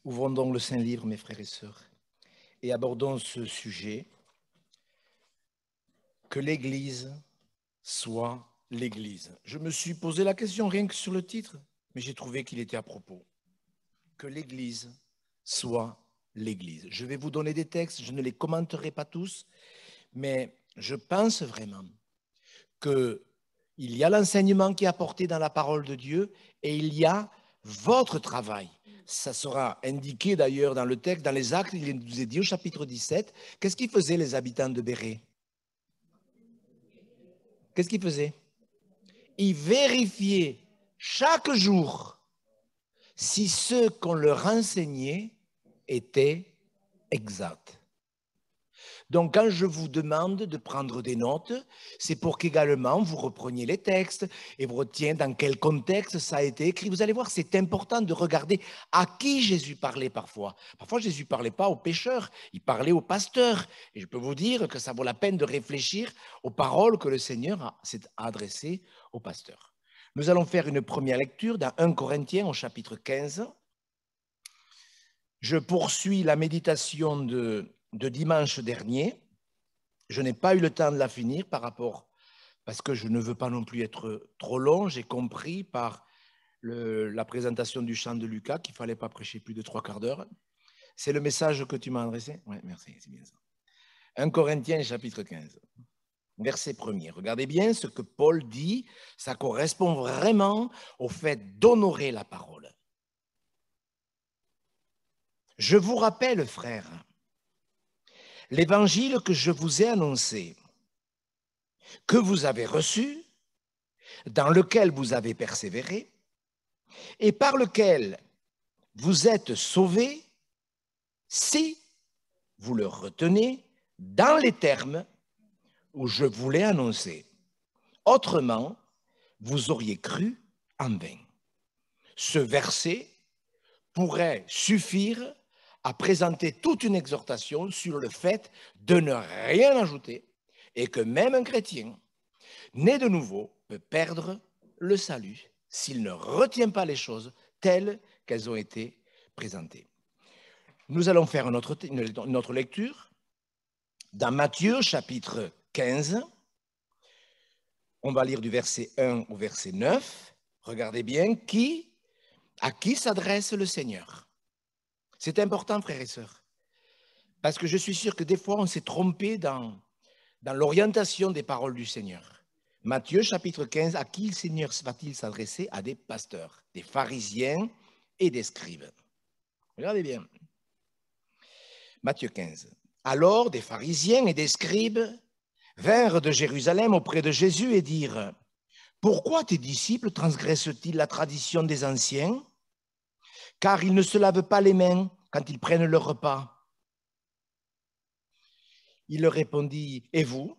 Ouvrons donc le Saint-Livre, mes frères et sœurs, et abordons ce sujet, que l'Église soit l'Église. Je me suis posé la question rien que sur le titre, mais j'ai trouvé qu'il était à propos. Que l'Église soit l'Église. Je vais vous donner des textes, je ne les commenterai pas tous, mais je pense vraiment qu'il y a l'enseignement qui est apporté dans la parole de Dieu et il y a votre travail. Ça sera indiqué d'ailleurs dans le texte, dans les Actes, il nous est dit au chapitre 17, qu'est-ce qu'ils faisaient les habitants de Bérée? Qu'est-ce qu'ils faisaient? Ils vérifiaient chaque jour si ce qu'on leur enseignait était exact. Donc, quand je vous demande de prendre des notes, c'est pour qu'également vous repreniez les textes et vous reteniez dans quel contexte ça a été écrit. Vous allez voir, c'est important de regarder à qui Jésus parlait parfois. Parfois, Jésus ne parlait pas aux pécheurs, il parlait aux pasteurs. Et je peux vous dire que ça vaut la peine de réfléchir aux paroles que le Seigneur s'est adressées aux pasteurs. Nous allons faire une première lecture dans 1 Corinthiens au chapitre 15. Je poursuis la méditation de dimanche dernier. Je n'ai pas eu le temps de la finir parce que je ne veux pas non plus être trop long. J'ai compris par la présentation du chant de Lucas qu'il ne fallait pas prêcher plus de 3/4 d'heure. C'est le message que tu m'as adressé? Oui, merci, c'est bien ça. 1 Corinthiens chapitre 15, verset 1er. Regardez bien ce que Paul dit, ça correspond vraiment au fait d'honorer la parole. Je vous rappelle, frères, l'évangile que je vous ai annoncé, que vous avez reçu, dans lequel vous avez persévéré, et par lequel vous êtes sauvés, si vous le retenez dans les termes où je vous l'ai annoncé. Autrement, vous auriez cru en vain. Ce verset pourrait suffire à présenter toute une exhortation sur le fait de ne rien ajouter et que même un chrétien né de nouveau peut perdre le salut s'il ne retient pas les choses telles qu'elles ont été présentées. Nous allons faire une autre lecture dans Matthieu chapitre 15. On va lire du verset 1 au verset 9. Regardez bien à qui s'adresse le Seigneur. C'est important, frères et sœurs, parce que je suis sûr que des fois on s'est trompé dans l'orientation des paroles du Seigneur. Matthieu chapitre 15, à qui le Seigneur va-t-il s'adresser? À des pasteurs, des pharisiens et des scribes. Regardez bien. Matthieu 15. Alors des pharisiens et des scribes vinrent de Jérusalem auprès de Jésus et dirent: pourquoi tes disciples transgressent-ils la tradition des anciens? Car ils ne se lavent pas les mains quand ils prennent leur repas. Il leur répondit: et vous,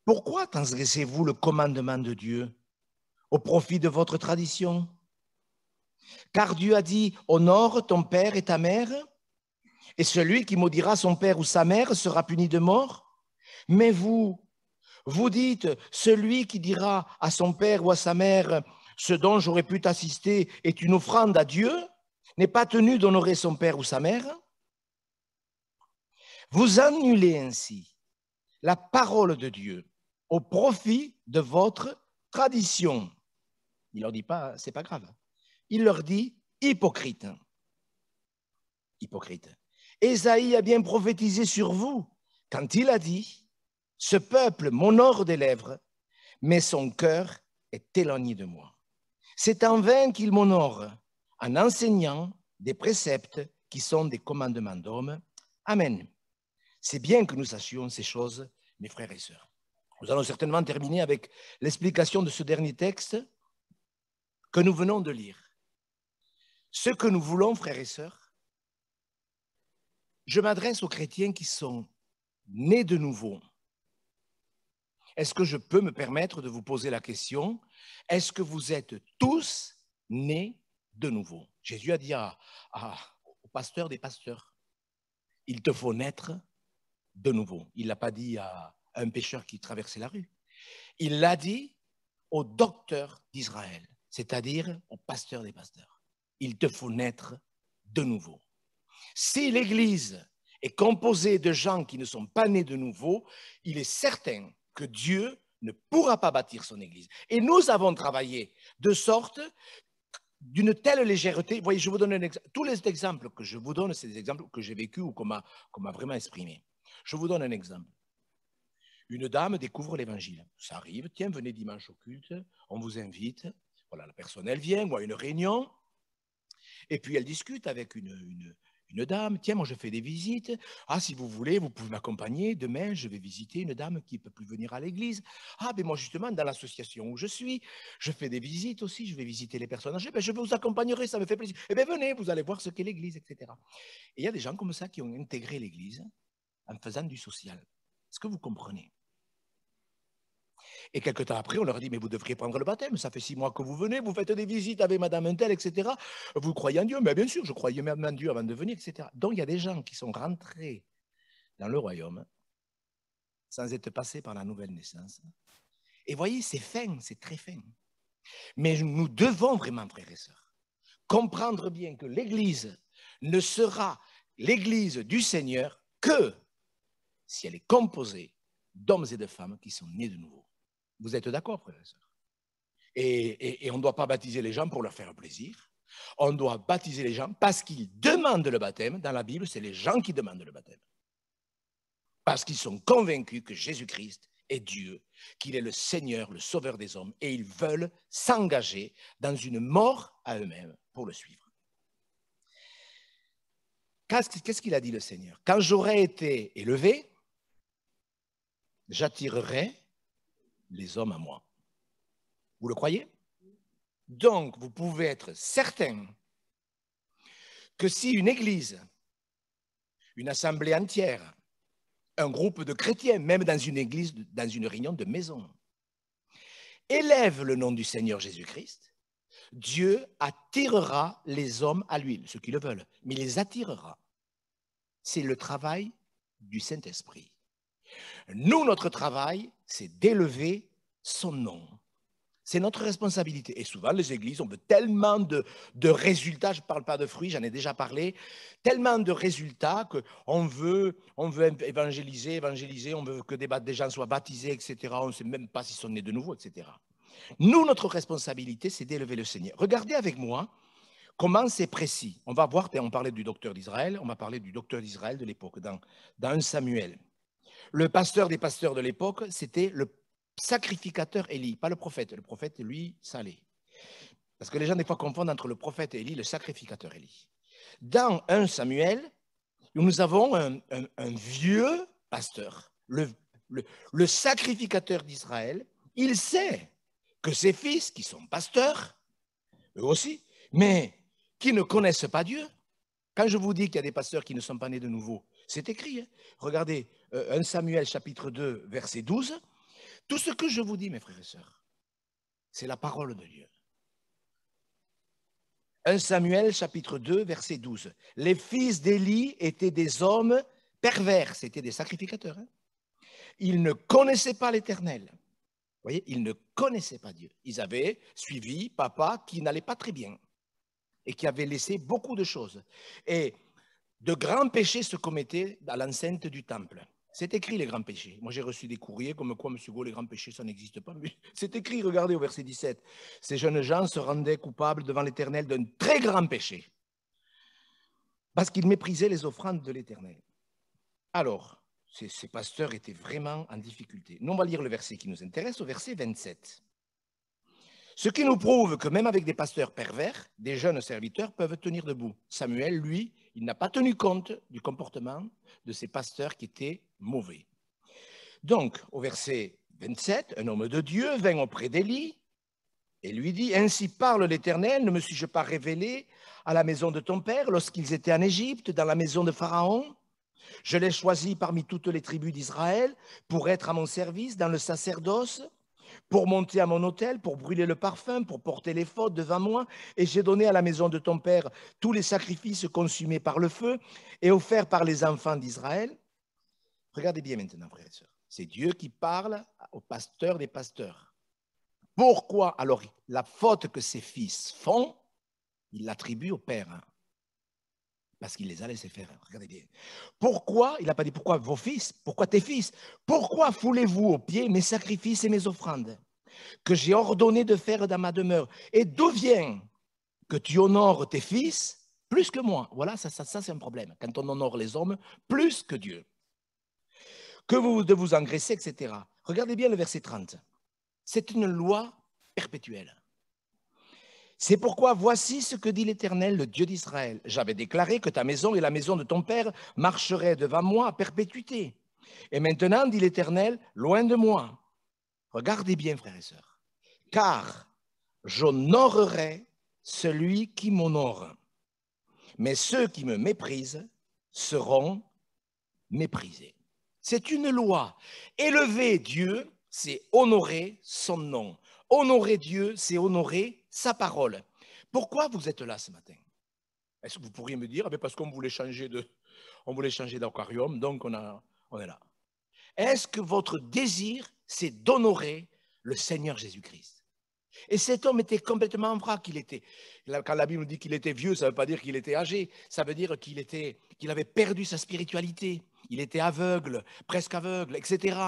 pourquoi transgressez-vous le commandement de Dieu au profit de votre tradition? Car Dieu a dit: honore ton père et ta mère, et celui qui maudira son père ou sa mère sera puni de mort. Mais vous dites: celui qui dira à son père ou à sa mère, ce dont j'aurais pu t'assister est une offrande à Dieu, n'est pas tenu d'honorer son père ou sa mère. Vous annulez ainsi la parole de Dieu au profit de votre tradition. Il leur dit pas, c'est pas grave. Il leur dit: hypocrite. Hypocrite. Ésaïe a bien prophétisé sur vous quand il a dit: ce peuple m'honore des lèvres, mais son cœur est éloigné de moi. C'est en vain qu'il m'honore en enseignant des préceptes qui sont des commandements d'hommes. Amen. C'est bien que nous sachions ces choses, mes frères et sœurs. Nous allons certainement terminer avec l'explication de ce dernier texte que nous venons de lire. Ce que nous voulons, frères et sœurs, je m'adresse aux chrétiens qui sont nés de nouveau. Est-ce que je peux me permettre de vous poser la question, est-ce que vous êtes tous nés de nouveau? Jésus a dit au pasteur des pasteurs: il te faut naître de nouveau. Il ne l'a pas dit à un pécheur qui traversait la rue. Il l'a dit au docteur d'Israël, c'est-à-dire au pasteur des pasteurs. Il te faut naître de nouveau. Si l'Église est composée de gens qui ne sont pas nés de nouveau, il est certain que Dieu ne pourra pas bâtir son Église. Et nous avons travaillé de sorte d'une telle légèreté. Vous voyez, je vous donne un exemple. Tous les exemples que je vous donne, c'est des exemples que j'ai vécus ou qu'on m'a vraiment exprimés. Je vous donne un exemple. Une dame découvre l'évangile. Ça arrive, tiens, venez dimanche au culte, on vous invite. Voilà, la personne, elle vient, ou à une réunion, et puis elle discute avec une dame. Tiens, moi je fais des visites. Ah, si vous voulez, vous pouvez m'accompagner. Demain, je vais visiter une dame qui ne peut plus venir à l'église. Ah, ben moi justement, dans l'association où je suis, je fais des visites aussi. Je vais visiter les personnes âgées. Ben, je vous accompagnerai, ça me fait plaisir. Eh bien, venez, vous allez voir ce qu'est l'église, etc. Et il y a des gens comme ça qui ont intégré l'église en faisant du social. Est-ce que vous comprenez? Et quelques temps après, on leur a dit, mais vous devriez prendre le baptême, ça fait 6 mois que vous venez, vous faites des visites avec madame Untel, etc. Vous croyez en Dieu? Mais bien sûr, je croyais même en Dieu avant de venir, etc. Donc, il y a des gens qui sont rentrés dans le royaume sans être passés par la nouvelle naissance. Et voyez, c'est fin, c'est très fin. Mais nous devons vraiment, frères et sœurs, comprendre bien que l'Église ne sera l'Église du Seigneur que si elle est composée d'hommes et de femmes qui sont nés de nouveau. Vous êtes d'accord, frères et sœurs? Et on ne doit pas baptiser les gens pour leur faire plaisir. On doit baptiser les gens parce qu'ils demandent le baptême. Dans la Bible, c'est les gens qui demandent le baptême. Parce qu'ils sont convaincus que Jésus-Christ est Dieu, qu'il est le Seigneur, le Sauveur des hommes, et ils veulent s'engager dans une mort à eux-mêmes pour le suivre. Qu'est-ce qu'il a dit le Seigneur? Quand j'aurai été élevé, j'attirerai les hommes à moi. Vous le croyez? Donc, vous pouvez être certain que si une église, une assemblée entière, un groupe de chrétiens, même dans une église, dans une réunion de maison, élève le nom du Seigneur Jésus-Christ, Dieu attirera les hommes à lui, ceux qui le veulent, mais il les attirera. C'est le travail du Saint-Esprit. Nous, notre travail, c'est d'élever son nom. C'est notre responsabilité. Et souvent, les églises, on veut tellement de résultats, je ne parle pas de fruits, j'en ai déjà parlé, tellement de résultats qu'on veut évangéliser, on veut que des gens soient baptisés, etc. On ne sait même pas s'ils sont nés de nouveau, etc. Nous, notre responsabilité, c'est d'élever le Seigneur. Regardez avec moi comment c'est précis. On va voir, on parlait du docteur d'Israël, on va parler du docteur d'Israël de l'époque, dans 1 Samuel. Le pasteur des pasteurs de l'époque, c'était le sacrificateur Élie, pas le prophète. Le prophète, lui, ça allait. Parce que les gens, des fois, confondent entre le prophète Élie et le sacrificateur Élie. Dans 1 Samuel, nous avons un vieux pasteur, le sacrificateur d'Israël. Il sait que ses fils, qui sont pasteurs, eux aussi, mais qui ne connaissent pas Dieu. Quand je vous dis qu'il y a des pasteurs qui ne sont pas nés de nouveau, c'est écrit. Hein. Regardez, 1 Samuel chapitre 2, verset 12. Tout ce que je vous dis, mes frères et sœurs, c'est la parole de Dieu. 1 Samuel chapitre 2, verset 12. Les fils d'Élie étaient des hommes pervers, c'était des sacrificateurs. Hein. Ils ne connaissaient pas l'Éternel. Vous voyez, ils ne connaissaient pas Dieu. Ils avaient suivi papa qui n'allait pas très bien et qui avait laissé beaucoup de choses. Et de grands péchés se commettaient à l'enceinte du temple. C'est écrit, les grands péchés. Moi, j'ai reçu des courriers comme quoi, M. Gau, les grands péchés, ça n'existe pas. C'est écrit, regardez au verset 17. Ces jeunes gens se rendaient coupables devant l'Éternel d'un très grand péché parce qu'ils méprisaient les offrandes de l'Éternel. Alors, ces pasteurs étaient vraiment en difficulté. Nous, on va lire le verset qui nous intéresse, au verset 27. Ce qui nous prouve que même avec des pasteurs pervers, des jeunes serviteurs peuvent tenir debout. Samuel, lui, il n'a pas tenu compte du comportement de ces pasteurs qui étaient mauvais. Donc, au verset 27, un homme de Dieu vint auprès d'Élie et lui dit, « Ainsi parle l'Éternel, ne me suis-je pas révélé à la maison de ton père lorsqu'ils étaient en Égypte, dans la maison de Pharaon ? Je l'ai choisi parmi toutes les tribus d'Israël pour être à mon service dans le sacerdoce, pour monter à mon autel, pour brûler le parfum, pour porter les fautes devant moi. Et j'ai donné à la maison de ton père tous les sacrifices consumés par le feu et offerts par les enfants d'Israël. » Regardez bien maintenant, frères et sœurs. C'est Dieu qui parle au pasteur des pasteurs. Pourquoi alors la faute que ses fils font, il l'attribue au père? Parce qu'il les a laissés faire. Regardez bien. Pourquoi, il n'a pas dit pourquoi vos fils, pourquoi tes fils, pourquoi foulez-vous aux pieds mes sacrifices et mes offrandes que j'ai ordonné de faire dans ma demeure? Et d'où vient que tu honores tes fils plus que moi? Voilà, ça c'est un problème. Quand on honore les hommes plus que Dieu. Que vous de vous engraisser, etc. Regardez bien le verset 30. C'est une loi perpétuelle. C'est pourquoi voici ce que dit l'Éternel, le Dieu d'Israël. J'avais déclaré que ta maison et la maison de ton père marcheraient devant moi à perpétuité. Et maintenant, dit l'Éternel, loin de moi. Regardez bien, frères et sœurs. Car j'honorerai celui qui m'honore. Mais ceux qui me méprisent seront méprisés. C'est une loi. Élever Dieu, c'est honorer son nom. Honorer Dieu, c'est honorer sa parole. Pourquoi vous êtes là ce matin? Est-ce que vous pourriez me dire, parce qu'on voulait changer d'aquarium, donc on est là. Est-ce que votre désir, c'est d'honorer le Seigneur Jésus-Christ? Et cet homme était complètement en vrac. Quand la Bible dit qu'il était vieux, ça ne veut pas dire qu'il était âgé. Ça veut dire qu'il avait perdu sa spiritualité. Il était aveugle, presque aveugle, etc.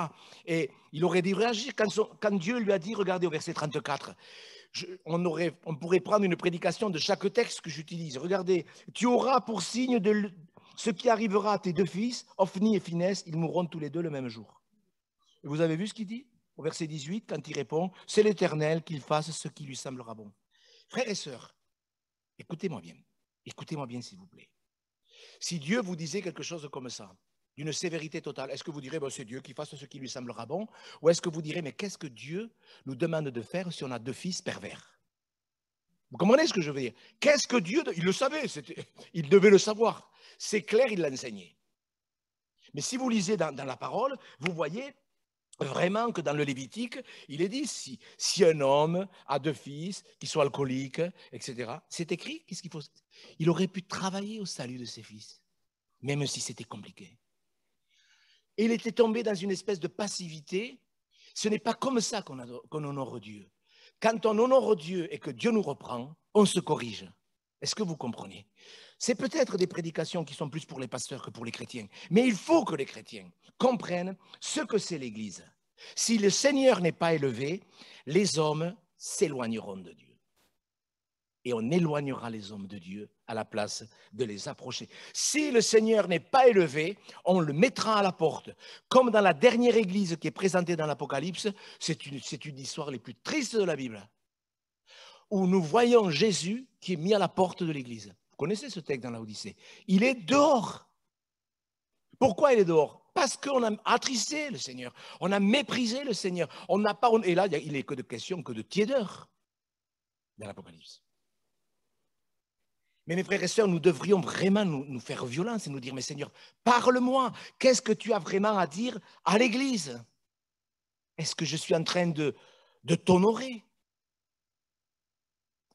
Et il aurait dû réagir quand Dieu lui a dit, regardez au verset 34, on pourrait prendre une prédication de chaque texte que j'utilise. Regardez, tu auras pour signe de ce qui arrivera à tes deux fils, Ophni et Phinehas, ils mourront tous les deux le même jour. Et vous avez vu ce qu'il dit? Au verset 18, quand il répond, c'est l'Éternel qu'il fasse ce qui lui semblera bon. Frères et sœurs, écoutez-moi bien s'il vous plaît. Si Dieu vous disait quelque chose comme ça, d'une sévérité totale, est-ce que vous direz, c'est Dieu qui fasse ce qui lui semblera bon? Ou est-ce que vous direz, mais qu'est-ce que Dieu nous demande de faire si on a deux fils pervers? Vous comprenez ce que je veux dire? Qu'est-ce que Dieu, il le savait, il devait le savoir. C'est clair, il l'a enseigné. Mais si vous lisez dans la parole, vous voyez vraiment que dans le Lévitique, il est dit, si un homme a deux fils qui sont alcooliques, etc., c'est écrit, qu'est-ce qu'il faut? Il aurait pu travailler au salut de ses fils, même si c'était compliqué. Et il était tombé dans une espèce de passivité. Ce n'est pas comme ça qu'on honore Dieu. Quand on honore Dieu et que Dieu nous reprend, on se corrige. Est-ce que vous comprenez? C'est peut-être des prédications qui sont plus pour les pasteurs que pour les chrétiens. Mais il faut que les chrétiens comprennent ce que c'est l'Église. Si le Seigneur n'est pas élevé, les hommes s'éloigneront de Dieu. Et on éloignera les hommes de Dieu à la place de les approcher. Si le Seigneur n'est pas élevé, on le mettra à la porte. Comme dans la dernière église qui est présentée dans l'Apocalypse, c'est une histoire les plus tristes de la Bible, où nous voyons Jésus qui est mis à la porte de l'église. Vous connaissez ce texte dans l'Odyssée? Il est dehors. Pourquoi il est dehors? Parce qu'on a attristé le Seigneur, on a méprisé le Seigneur. On n'a pas, et là, il n'est que de question que de tiédeur dans l'Apocalypse. Mais mes frères et sœurs, nous devrions vraiment nous faire violence et nous dire, mais Seigneur, parle-moi, qu'est-ce que tu as vraiment à dire à l'Église? Est-ce que je suis en train de t'honorer?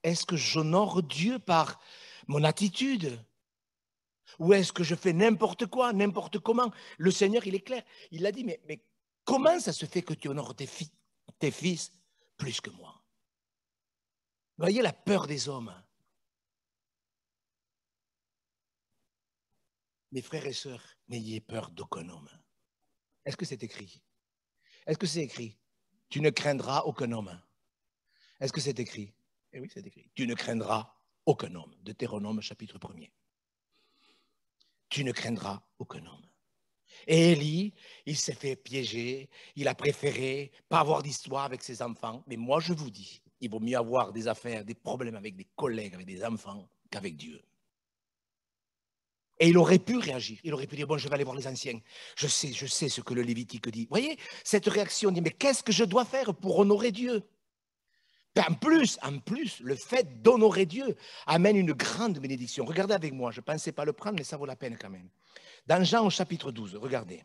Est-ce que j'honore Dieu par mon attitude? Ou est-ce que je fais n'importe quoi, n'importe comment? Le Seigneur, il est clair, il a dit, mais comment ça se fait que tu honores tes fils plus que moi? Vous voyez la peur des hommes. Mes frères et sœurs, n'ayez peur d'aucun homme. Est-ce que c'est écrit? Est-ce que c'est écrit? Tu ne craindras aucun homme. Est-ce que c'est écrit? Eh oui, c'est écrit. Tu ne craindras aucun homme. Deutéronome chapitre 1er. Tu ne craindras aucun homme. Et Élie, il s'est fait piéger. Il a préféré pas avoir d'histoire avec ses enfants. Mais moi, je vous dis, il vaut mieux avoir des affaires, des problèmes avec des collègues, avec des enfants, qu'avec Dieu. Et il aurait pu réagir, il aurait pu dire, bon, je vais aller voir les anciens, je sais ce que le Lévitique dit. Vous voyez, cette réaction dit, mais qu'est-ce que je dois faire pour honorer Dieu? En plus, le fait d'honorer Dieu amène une grande bénédiction. Regardez avec moi, je ne pensais pas le prendre, mais ça vaut la peine quand même. Dans Jean au chapitre 12, regardez.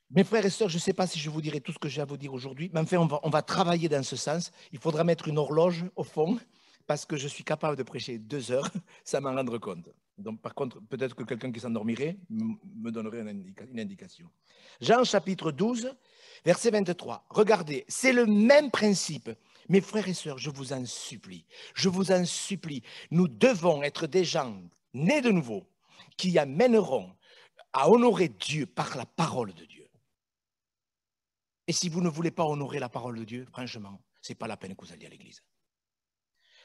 Mes frères et sœurs, je ne sais pas si je vous dirai tout ce que j'ai à vous dire aujourd'hui, mais enfin, on va travailler dans ce sens. Il faudra mettre une horloge au fond, parce que je suis capable de prêcher 2 heures, ça m'en rendre compte. Donc, par contre, peut-être que quelqu'un qui s'endormirait me donnerait une indication. Jean chapitre 12, verset 23. Regardez, c'est le même principe. Mes frères et sœurs, je vous en supplie, nous devons être des gens nés de nouveau, qui amèneront à honorer Dieu par la parole de Dieu. Et si vous ne voulez pas honorer la parole de Dieu, franchement, ce n'est pas la peine que vous alliez à l'église.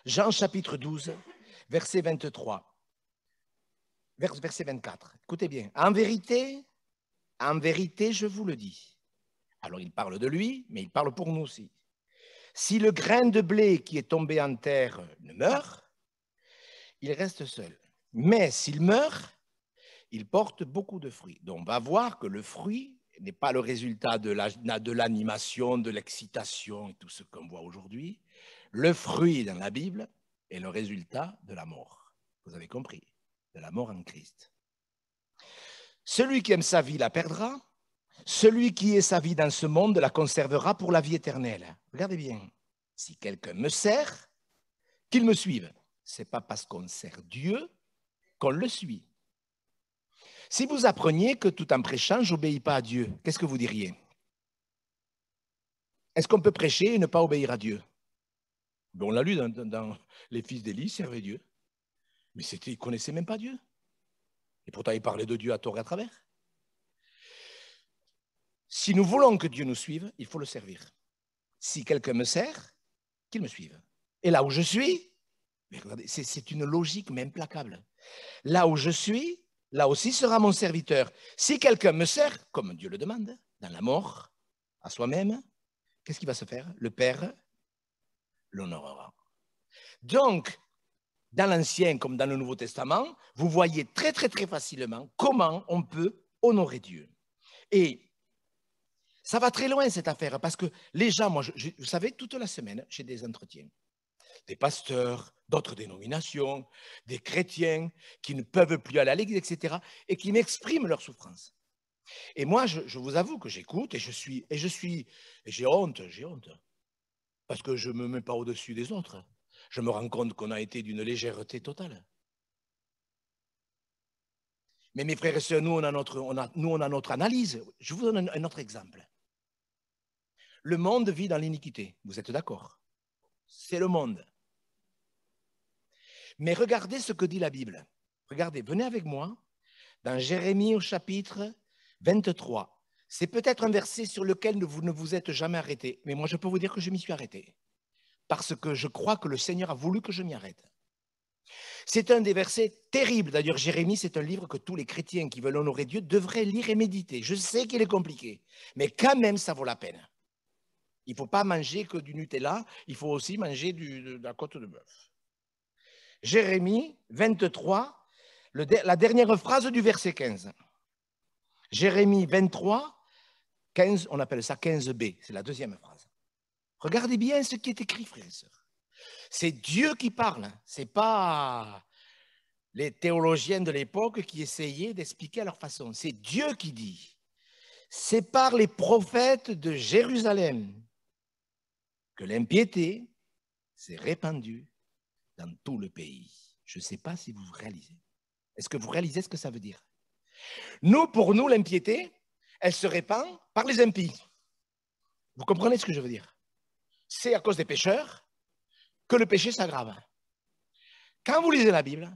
Jean chapitre 12, verset 23, verset 24. Écoutez bien. En vérité, je vous le dis. Alors il parle de lui, mais il parle pour nous aussi. Si le grain de blé qui est tombé en terre ne meurt, il reste seul. Mais s'il meurt, il porte beaucoup de fruits. Donc on va voir que le fruit n'est pas le résultat de l'animation, de l'excitation et tout ce qu'on voit aujourd'hui. Le fruit dans la Bible est le résultat de la mort. Vous avez compris, de la mort en Christ. Celui qui aime sa vie la perdra. Celui qui est sa vie dans ce monde la conservera pour la vie éternelle. Regardez bien. Si quelqu'un me sert, qu'il me suive. Ce n'est pas parce qu'on sert Dieu qu'on le suit. Si vous appreniez que tout en prêchant, je n'obéis pas à Dieu, qu'est-ce que vous diriez? Est-ce qu'on peut prêcher et ne pas obéir à Dieu? On l'a lu dans les fils d'Élie, servaient Dieu. Mais ils ne connaissaient même pas Dieu. Et pourtant, ils parlaient de Dieu à tort et à travers. Si nous voulons que Dieu nous suive, il faut le servir. Si quelqu'un me sert, qu'il me suive. Et là où je suis, regardez, c'est une logique mais implacable. Là où je suis, là aussi sera mon serviteur. Si quelqu'un me sert, comme Dieu le demande, dans la mort, à soi-même, qu'est-ce qui va se faire? Le Père l'honorera. Donc, dans l'Ancien comme dans le Nouveau Testament, vous voyez très, très, très facilement comment on peut honorer Dieu. Et ça va très loin, cette affaire, parce que les gens, moi, vous savez, toute la semaine, j'ai des entretiens. Des pasteurs, d'autres dénominations, des chrétiens qui ne peuvent plus aller à l'église, etc., et qui m'expriment leur souffrance. Et moi, je vous avoue que j'écoute et j'ai honte, parce que je ne me mets pas au-dessus des autres. Je me rends compte qu'on a été d'une légèreté totale. Mais mes frères et sœurs, nous, on a notre analyse. Je vous donne un autre exemple. Le monde vit dans l'iniquité. Vous êtes d'accord? C'est le monde. Mais regardez ce que dit la Bible. Regardez, venez avec moi dans Jérémie au chapitre 23. C'est peut-être un verset sur lequel vous ne vous êtes jamais arrêté, mais moi je peux vous dire que je m'y suis arrêté. Parce que je crois que le Seigneur a voulu que je m'y arrête. C'est un des versets terribles. D'ailleurs, Jérémie, c'est un livre que tous les chrétiens qui veulent honorer Dieu devraient lire et méditer. Je sais qu'il est compliqué, mais quand même, ça vaut la peine. Il ne faut pas manger que du Nutella, il faut aussi manger de la côte de bœuf. Jérémie 23, la dernière phrase du verset 15. Jérémie 23, 15, on appelle ça 15b, c'est la deuxième phrase. Regardez bien ce qui est écrit, frères et sœurs. C'est Dieu qui parle, ce n'est pas les théologiens de l'époque qui essayaient d'expliquer à leur façon. C'est Dieu qui dit. C'est par les prophètes de Jérusalem que l'impiété s'est répandue dans tout le pays. Je ne sais pas si vous réalisez. Est-ce que vous réalisez ce que ça veut dire? Pour nous, l'impiété, elle se répand par les impies. Vous comprenez ce que je veux dire? C'est à cause des pécheurs que le péché s'aggrave. Quand vous lisez la Bible,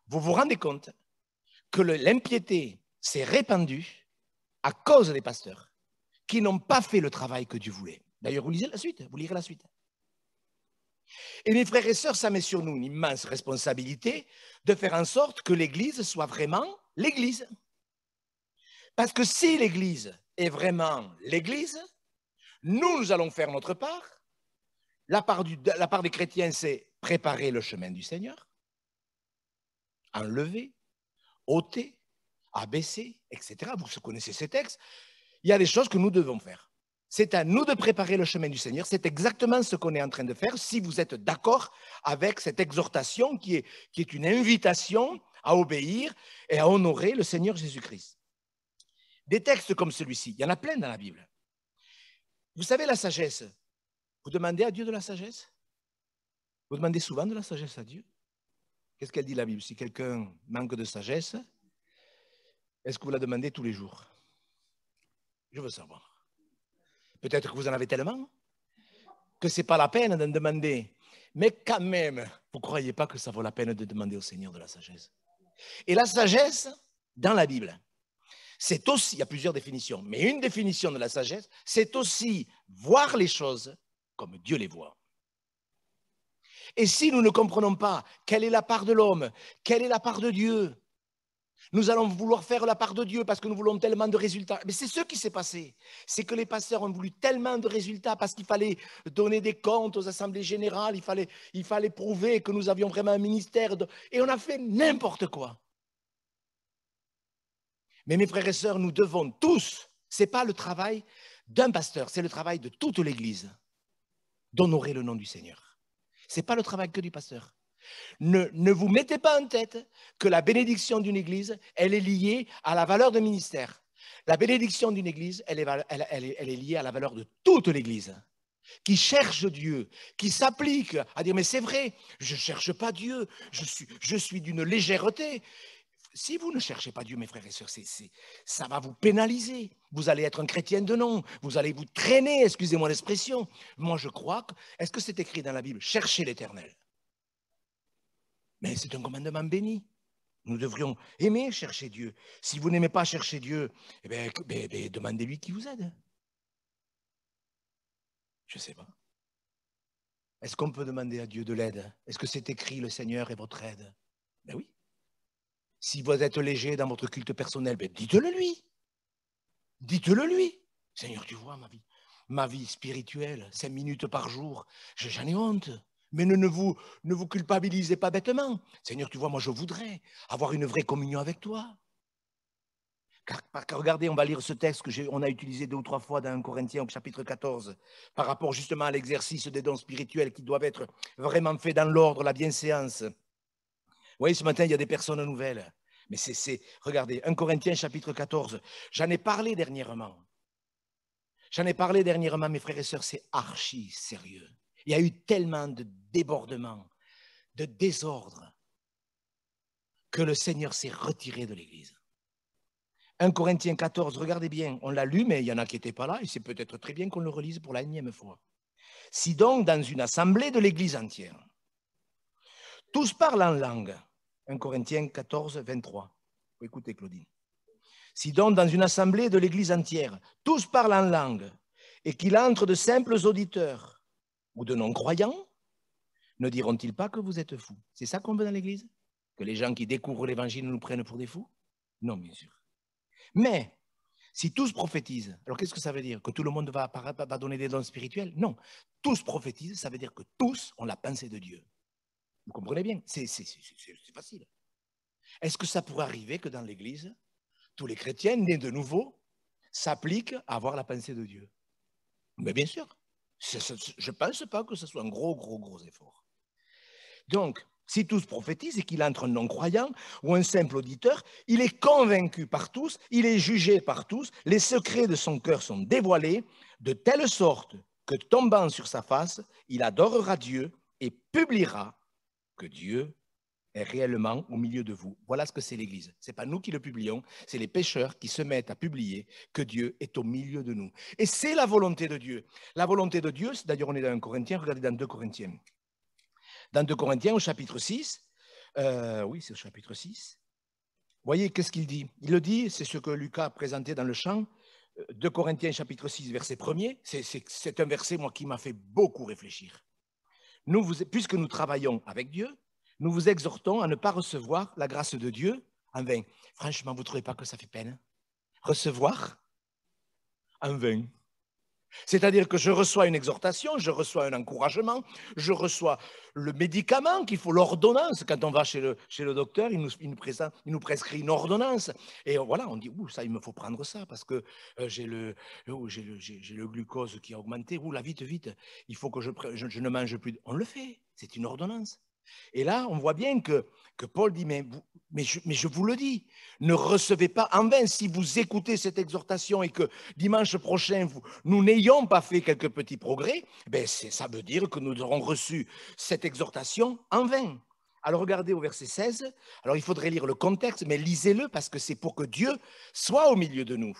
vous vous rendez compte que l'impiété s'est répandue à cause des pasteurs qui n'ont pas fait le travail que Dieu voulait. D'ailleurs, vous lisez la suite, vous lirez la suite. Et mes frères et sœurs, ça met sur nous une immense responsabilité de faire en sorte que l'Église soit vraiment l'Église. Parce que si l'Église est vraiment l'Église, nous allons faire notre part. La part des chrétiens, c'est préparer le chemin du Seigneur, enlever, ôter, abaisser, etc. Vous connaissez ces textes. Il y a des choses que nous devons faire. C'est à nous de préparer le chemin du Seigneur. C'est exactement ce qu'on est en train de faire si vous êtes d'accord avec cette exhortation qui est une invitation à obéir et à honorer le Seigneur Jésus-Christ. Des textes comme celui-ci, il y en a plein dans la Bible. Vous savez, la sagesse, vous demandez à Dieu de la sagesse? Vous demandez souvent de la sagesse à Dieu? Qu'est-ce qu'elle dit la Bible? Si quelqu'un manque de sagesse, est-ce que vous la demandez tous les jours? Je veux savoir. Peut-être que vous en avez tellement que ce n'est pas la peine d'en demander. Mais quand même, vous ne croyez pas que ça vaut la peine de demander au Seigneur de la sagesse? Et la sagesse, dans la Bible, c'est aussi, il y a plusieurs définitions, mais une définition de la sagesse, c'est aussi voir les choses comme Dieu les voit. Et si nous ne comprenons pas quelle est la part de l'homme, quelle est la part de Dieu, nous allons vouloir faire la part de Dieu parce que nous voulons tellement de résultats. Mais c'est ce qui s'est passé. C'est que les pasteurs ont voulu tellement de résultats parce qu'il fallait donner des comptes aux assemblées générales, il fallait prouver que nous avions vraiment un ministère. Et on a fait n'importe quoi. Mais mes frères et sœurs, nous devons tous, ce n'est pas le travail d'un pasteur, c'est le travail de toute l'Église d'honorer le nom du Seigneur. Ce n'est pas le travail que du pasteur. Ne vous mettez pas en tête que la bénédiction d'une église, elle est liée à la valeur de ministère. La bénédiction d'une église, elle est liée à la valeur de toute l'église, qui cherche Dieu, qui s'applique à dire, mais c'est vrai, je ne cherche pas Dieu, je suis d'une légèreté. Si vous ne cherchez pas Dieu, mes frères et sœurs, ça va vous pénaliser. Vous allez être un chrétien de nom, vous allez vous traîner, excusez-moi l'expression. Moi, je crois que, est-ce que c'est écrit dans la Bible? Cherchez l'Éternel. Mais c'est un commandement béni. Nous devrions aimer chercher Dieu. Si vous n'aimez pas chercher Dieu, eh bien, demandez-lui qui vous aide. Je ne sais pas. Est-ce qu'on peut demander à Dieu de l'aide? Est-ce que c'est écrit, le Seigneur est votre aide? Ben oui. Si vous êtes léger dans votre culte personnel, ben dites-le lui. Dites-le lui. Seigneur, tu vois ma vie spirituelle, 5 minutes par jour, j'en ai honte. Mais ne vous culpabilisez pas bêtement. Seigneur, tu vois, moi je voudrais avoir une vraie communion avec toi. Car regardez, on va lire ce texte qu'on a utilisé 2 ou 3 fois dans 1 Corinthiens au chapitre 14, par rapport justement à l'exercice des dons spirituels qui doivent être vraiment faits dans l'ordre, la bienséance. Vous voyez, ce matin, il y a des personnes nouvelles. Mais regardez, 1 Corinthiens chapitre 14, j'en ai parlé dernièrement. Mes frères et sœurs, c'est archi sérieux. Il y a eu tellement de débordements, de désordre, que le Seigneur s'est retiré de l'Église. 1 Corinthiens 14, regardez bien, on l'a lu, mais il y en a qui n'étaient pas là, et c'est peut-être très bien qu'on le relise pour la 1e fois. Si donc, dans une assemblée de l'Église entière, tous parlent en langue, 1 Corinthiens 14, 23. Écoutez, Claudine. Si donc, dans une assemblée de l'Église entière, tous parlent en langue, et qu'il entre de simples auditeurs ou de non-croyants, ne diront-ils pas que vous êtes fous? C'est ça qu'on veut dans l'Église? Que les gens qui découvrent l'Évangile nous prennent pour des fous? Non, bien sûr. Mais, si tous prophétisent, alors qu'est-ce que ça veut dire? Que tout le monde va donner des dons spirituels? Non. Tous prophétisent, ça veut dire que tous ont la pensée de Dieu. Vous comprenez bien? C'est facile. Est-ce que ça pourrait arriver que dans l'Église, tous les chrétiens nés de nouveau s'appliquent à avoir la pensée de Dieu? Mais bien sûr. Je ne pense pas que ce soit un gros effort. Donc, si tous prophétisent et qu'il entre un non-croyant ou un simple auditeur, il est convaincu par tous, il est jugé par tous, les secrets de son cœur sont dévoilés, de telle sorte que tombant sur sa face, il adorera Dieu et publiera que Dieu est réellement au milieu de vous. Voilà ce que c'est l'Église. Ce n'est pas nous qui le publions, c'est les pécheurs qui se mettent à publier que Dieu est au milieu de nous. Et c'est la volonté de Dieu. La volonté de Dieu, d'ailleurs on est dans 1 Corinthiens, regardez dans 2 Corinthiens. Dans 2 Corinthiens, au chapitre 6, oui, c'est au chapitre 6. Voyez, qu'est-ce qu'il dit? Il le dit, c'est ce que Lucas a présenté dans le chant. 2 Corinthiens, chapitre 6, verset 1er. C'est un verset, moi, qui m'a fait beaucoup réfléchir. Puisque nous travaillons avec Dieu, nous vous exhortons à ne pas recevoir la grâce de Dieu en vain. Franchement, vous ne trouvez pas que ça fait peine? Recevoir en vain. C'est-à-dire que je reçois une exhortation, je reçois un encouragement, je reçois le médicament qu'il faut, l'ordonnance. Quand on va chez le docteur, il nous prescrit une ordonnance. Et voilà, on dit, ça, il me faut prendre ça parce que j'ai le glucose qui a augmenté. Là, vite, il faut que je ne mange plus. On le fait, c'est une ordonnance. Et là, on voit bien que Paul dit, mais je vous le dis, ne recevez pas en vain. Si vous écoutez cette exhortation et que dimanche prochain, nous n'ayons pas fait quelques petits progrès, ça veut dire que nous aurons reçu cette exhortation en vain. Alors regardez au verset 16, alors il faudrait lire le contexte, mais lisez-le parce que c'est pour que Dieu soit au milieu de nous.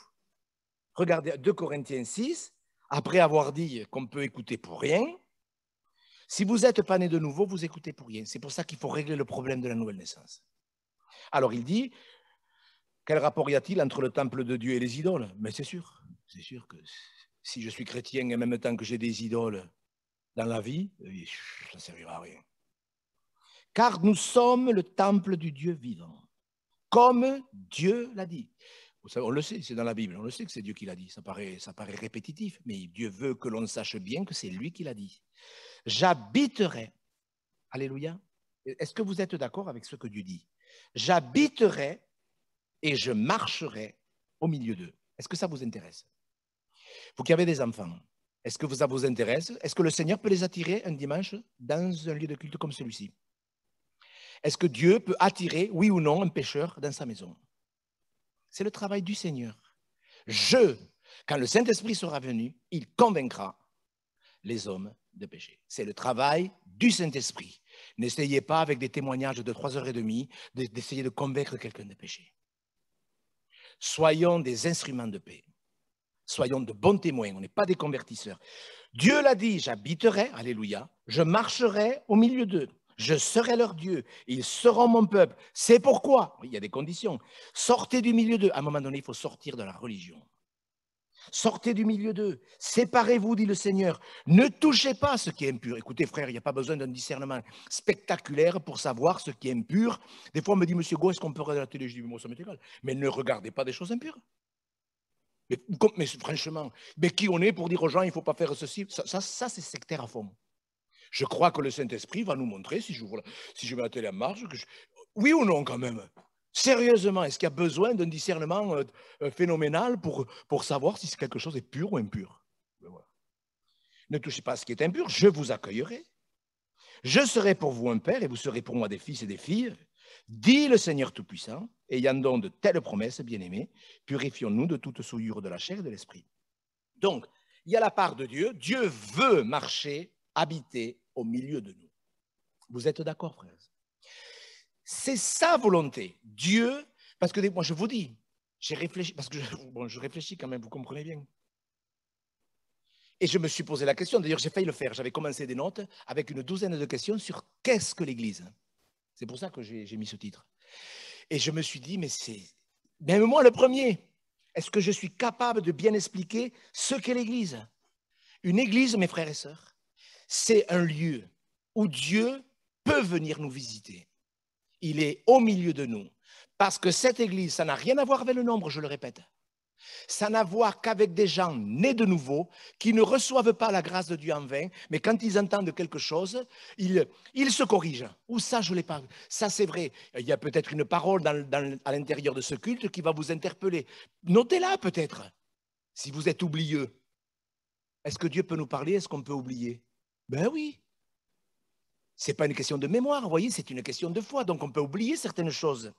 Regardez 2 Corinthiens 6, après avoir dit qu'on peut écouter pour rien, si vous n'êtes pas né de nouveau, vous écoutez pour rien. C'est pour ça qu'il faut régler le problème de la nouvelle naissance. Alors il dit, quel rapport y a-t-il entre le temple de Dieu et les idoles? Mais c'est sûr que si je suis chrétien et en même temps que j'ai des idoles dans la vie, ça ne servira à rien. Car nous sommes le temple du Dieu vivant, comme Dieu l'a dit. Vous savez, on le sait, c'est dans la Bible, on le sait que c'est Dieu qui l'a dit. Ça paraît répétitif, mais Dieu veut que l'on sache bien que c'est lui qui l'a dit. J'habiterai, alléluia. Est-ce que vous êtes d'accord avec ce que Dieu dit? J'habiterai et je marcherai au milieu d'eux. Est-ce que ça vous intéresse? Vous qui avez des enfants, est-ce que ça vous intéresse? Est-ce que le Seigneur peut les attirer un dimanche dans un lieu de culte comme celui-ci? Est-ce que Dieu peut attirer, oui ou non, un pécheur dans sa maison? C'est le travail du Seigneur. Quand le Saint-Esprit sera venu, il convaincra les hommes de péché. C'est le travail du Saint-Esprit. N'essayez pas avec des témoignages de 3h30 d'essayer de convaincre quelqu'un de péché. Soyons des instruments de paix. Soyons de bons témoins, on n'est pas des convertisseurs. Dieu l'a dit, j'habiterai, alléluia, je marcherai au milieu d'eux. Je serai leur Dieu, ils seront mon peuple. C'est pourquoi, il y a des conditions, sortez du milieu d'eux. À un moment donné, il faut sortir de la religion. Sortez du milieu d'eux, séparez-vous, dit le Seigneur. Ne touchez pas ce qui est impur. Écoutez, frère, il n'y a pas besoin d'un discernement spectaculaire pour savoir ce qui est impur. Des fois, on me dit, monsieur Go, est-ce qu'on peut regarder la télé? Je dis, moi, ça m'est égal. Mais ne regardez pas des choses impures. Mais franchement, mais qui on est pour dire aux gens, il ne faut pas faire ceci? Ça c'est sectaire à fond. Je crois que le Saint-Esprit va nous montrer, si je mets la télé en marche, oui ou non quand même? Sérieusement, est-ce qu'il y a besoin d'un discernement phénoménal pour savoir si quelque chose est pur ou impur? Voilà. Ne touchez pas à ce qui est impur, je vous accueillerai. Je serai pour vous un père et vous serez pour moi des fils et des filles, dit le Seigneur Tout-Puissant, ayant donc de telles promesses, bien-aimés, purifions-nous de toute souillure de la chair et de l'esprit. Donc, il y a la part de Dieu. Dieu veut marcher, habiter au milieu de nous. Vous êtes d'accord, frères? C'est sa volonté. Dieu, parce que moi je vous dis, j'ai réfléchi, parce que je réfléchis quand même, vous comprenez bien. Et je me suis posé la question, d'ailleurs j'ai failli le faire, j'avais commencé des notes avec une douzaine de questions sur qu'est-ce que l'Église. C'est pour ça que j'ai mis ce titre. Et je me suis dit, mais c'est, même moi le premier, est-ce que je suis capable de bien expliquer ce qu'est l'Église? Une église, mes frères et sœurs, c'est un lieu où Dieu peut venir nous visiter. Il est au milieu de nous. Parce que cette église, ça n'a rien à voir avec le nombre, je le répète. Ça n'a à voir qu'avec des gens nés de nouveau, qui ne reçoivent pas la grâce de Dieu en vain, mais quand ils entendent quelque chose, ils se corrigent. Ou ça, je ne l'ai pas. Ça, c'est vrai. Il y a peut-être une parole à l'intérieur de ce culte qui va vous interpeller. Notez-la peut-être, si vous êtes oublieux. Est-ce que Dieu peut nous parler? Est-ce qu'on peut oublier? Ben oui. Ce n'est pas une question de mémoire, vous voyez, c'est une question de foi. Donc on peut oublier certaines choses.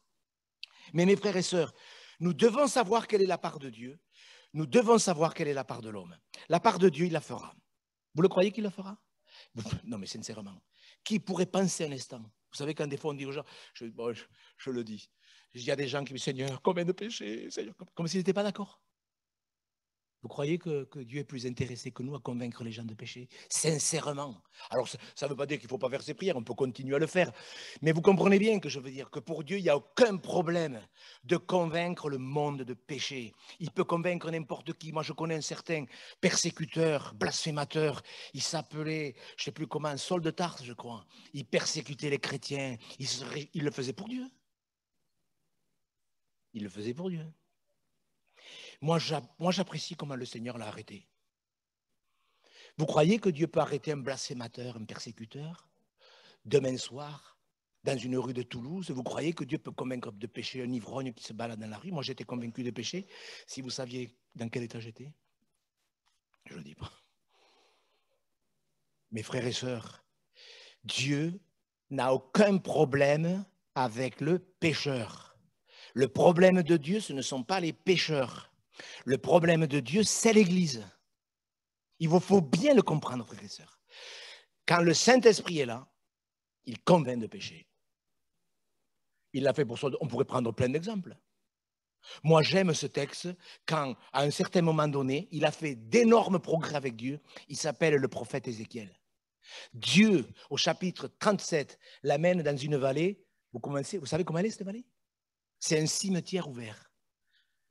Mais mes frères et sœurs, nous devons savoir quelle est la part de Dieu. Nous devons savoir quelle est la part de l'homme. La part de Dieu, il la fera. Vous le croyez qu'il la fera? Non, mais sincèrement, qui pourrait penser un instant? Vous savez, quand des fois on dit aux gens, je le dis, il y a des gens qui me disent, Seigneur, combien de péchés, Seigneur, comme s'ils n'étaient pas d'accord. Vous croyez que Dieu est plus intéressé que nous à convaincre les gens de péché? Sincèrement. Alors, ça ne veut pas dire qu'il ne faut pas faire ses prières, on peut continuer à le faire. Mais vous comprenez bien que je veux dire que pour Dieu, il n'y a aucun problème de convaincre le monde de péché. Il peut convaincre n'importe qui. Moi, je connais un certain persécuteur, blasphémateur. Il s'appelait, je ne sais plus comment, Saul de Tarse, je crois. Il persécutait les chrétiens. Il le faisait pour Dieu. Il le faisait pour Dieu. Moi, j'apprécie comment le Seigneur l'a arrêté. Vous croyez que Dieu peut arrêter un blasphémateur, un persécuteur, demain soir, dans une rue de Toulouse? Vous croyez que Dieu peut convaincre de péché un ivrogne qui se balade dans la rue? Moi, j'étais convaincu de péché. Si vous saviez dans quel état j'étais, je ne le dis pas. Mes frères et sœurs, Dieu n'a aucun problème avec le pécheur. Le problème de Dieu, ce ne sont pas les pécheurs. Le problème de Dieu, c'est l'Église. Il vous faut bien le comprendre, frères et sœurs. Quand le Saint-Esprit est là, il convainc de péché. Il l'a fait pour soi. On pourrait prendre plein d'exemples. Moi, j'aime ce texte quand, à un certain moment donné, il a fait d'énormes progrès avec Dieu. Il s'appelle le prophète Ézéchiel. Dieu, au chapitre 37, l'amène dans une vallée. Vous savez comment elle est, cette vallée? C'est un cimetière ouvert.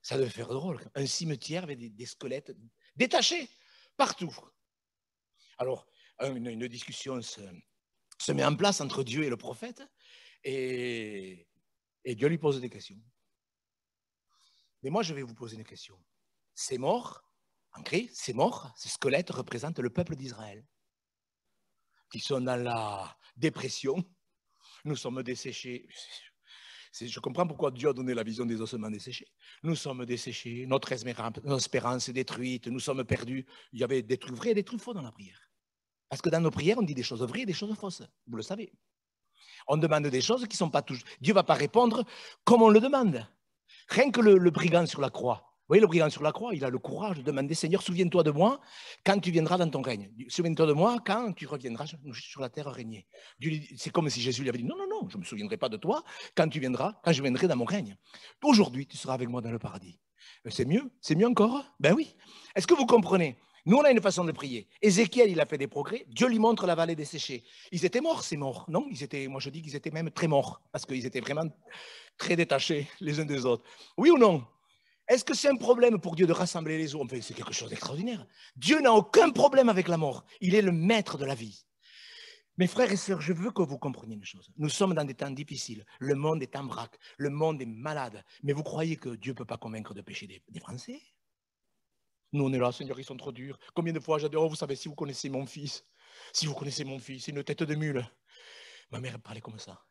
Ça devait faire drôle. Un cimetière avec des squelettes détachés partout. Alors, une discussion se met en place entre Dieu et le prophète et Dieu lui pose des questions. Mais moi, je vais vous poser une question. Ces morts, en grec, ces morts, ces squelettes représentent le peuple d'Israël, qui sont dans la dépression. Nous sommes desséchés. Je comprends pourquoi Dieu a donné la vision des ossements desséchés. Nous sommes desséchés, notre espérance est détruite, nous sommes perdus. Il y avait des trucs vrais et des trucs faux dans la prière. Parce que dans nos prières, on dit des choses vraies et des choses fausses. Vous le savez. On demande des choses qui ne sont pas toujours... Dieu ne va pas répondre comme on le demande. Rien que le brigand sur la croix. Vous voyez, le brigand sur la croix, il a le courage de demander, Seigneur, souviens-toi de moi quand tu viendras dans ton règne. Souviens-toi de moi quand tu reviendras sur la terre régner. C'est comme si Jésus lui avait dit, non, non, non, je ne me souviendrai pas de toi quand tu viendras, quand je viendrai dans mon règne. Aujourd'hui, tu seras avec moi dans le paradis. C'est mieux encore? Ben oui. Est-ce que vous comprenez? Nous, on a une façon de prier. Ézéchiel, il a fait des progrès. Dieu lui montre la vallée desséchée. Ils étaient morts, ces morts. Non, moi je dis qu'ils étaient même très morts, parce qu'ils étaient vraiment très détachés les uns des autres. Oui ou non? Est-ce que c'est un problème pour Dieu de rassembler les eaux? Enfin, c'est quelque chose d'extraordinaire. Dieu n'a aucun problème avec la mort. Il est le maître de la vie. Mes frères et sœurs, je veux que vous compreniez une chose. Nous sommes dans des temps difficiles. Le monde est en vrac. Le monde est malade. Mais vous croyez que Dieu ne peut pas convaincre de péché des Français? Nous, on est là, Seigneur, ils sont trop durs. Combien de fois j'ai dit, oh, vous savez, si vous connaissez mon fils, c'est une tête de mule. Ma mère parlait comme ça.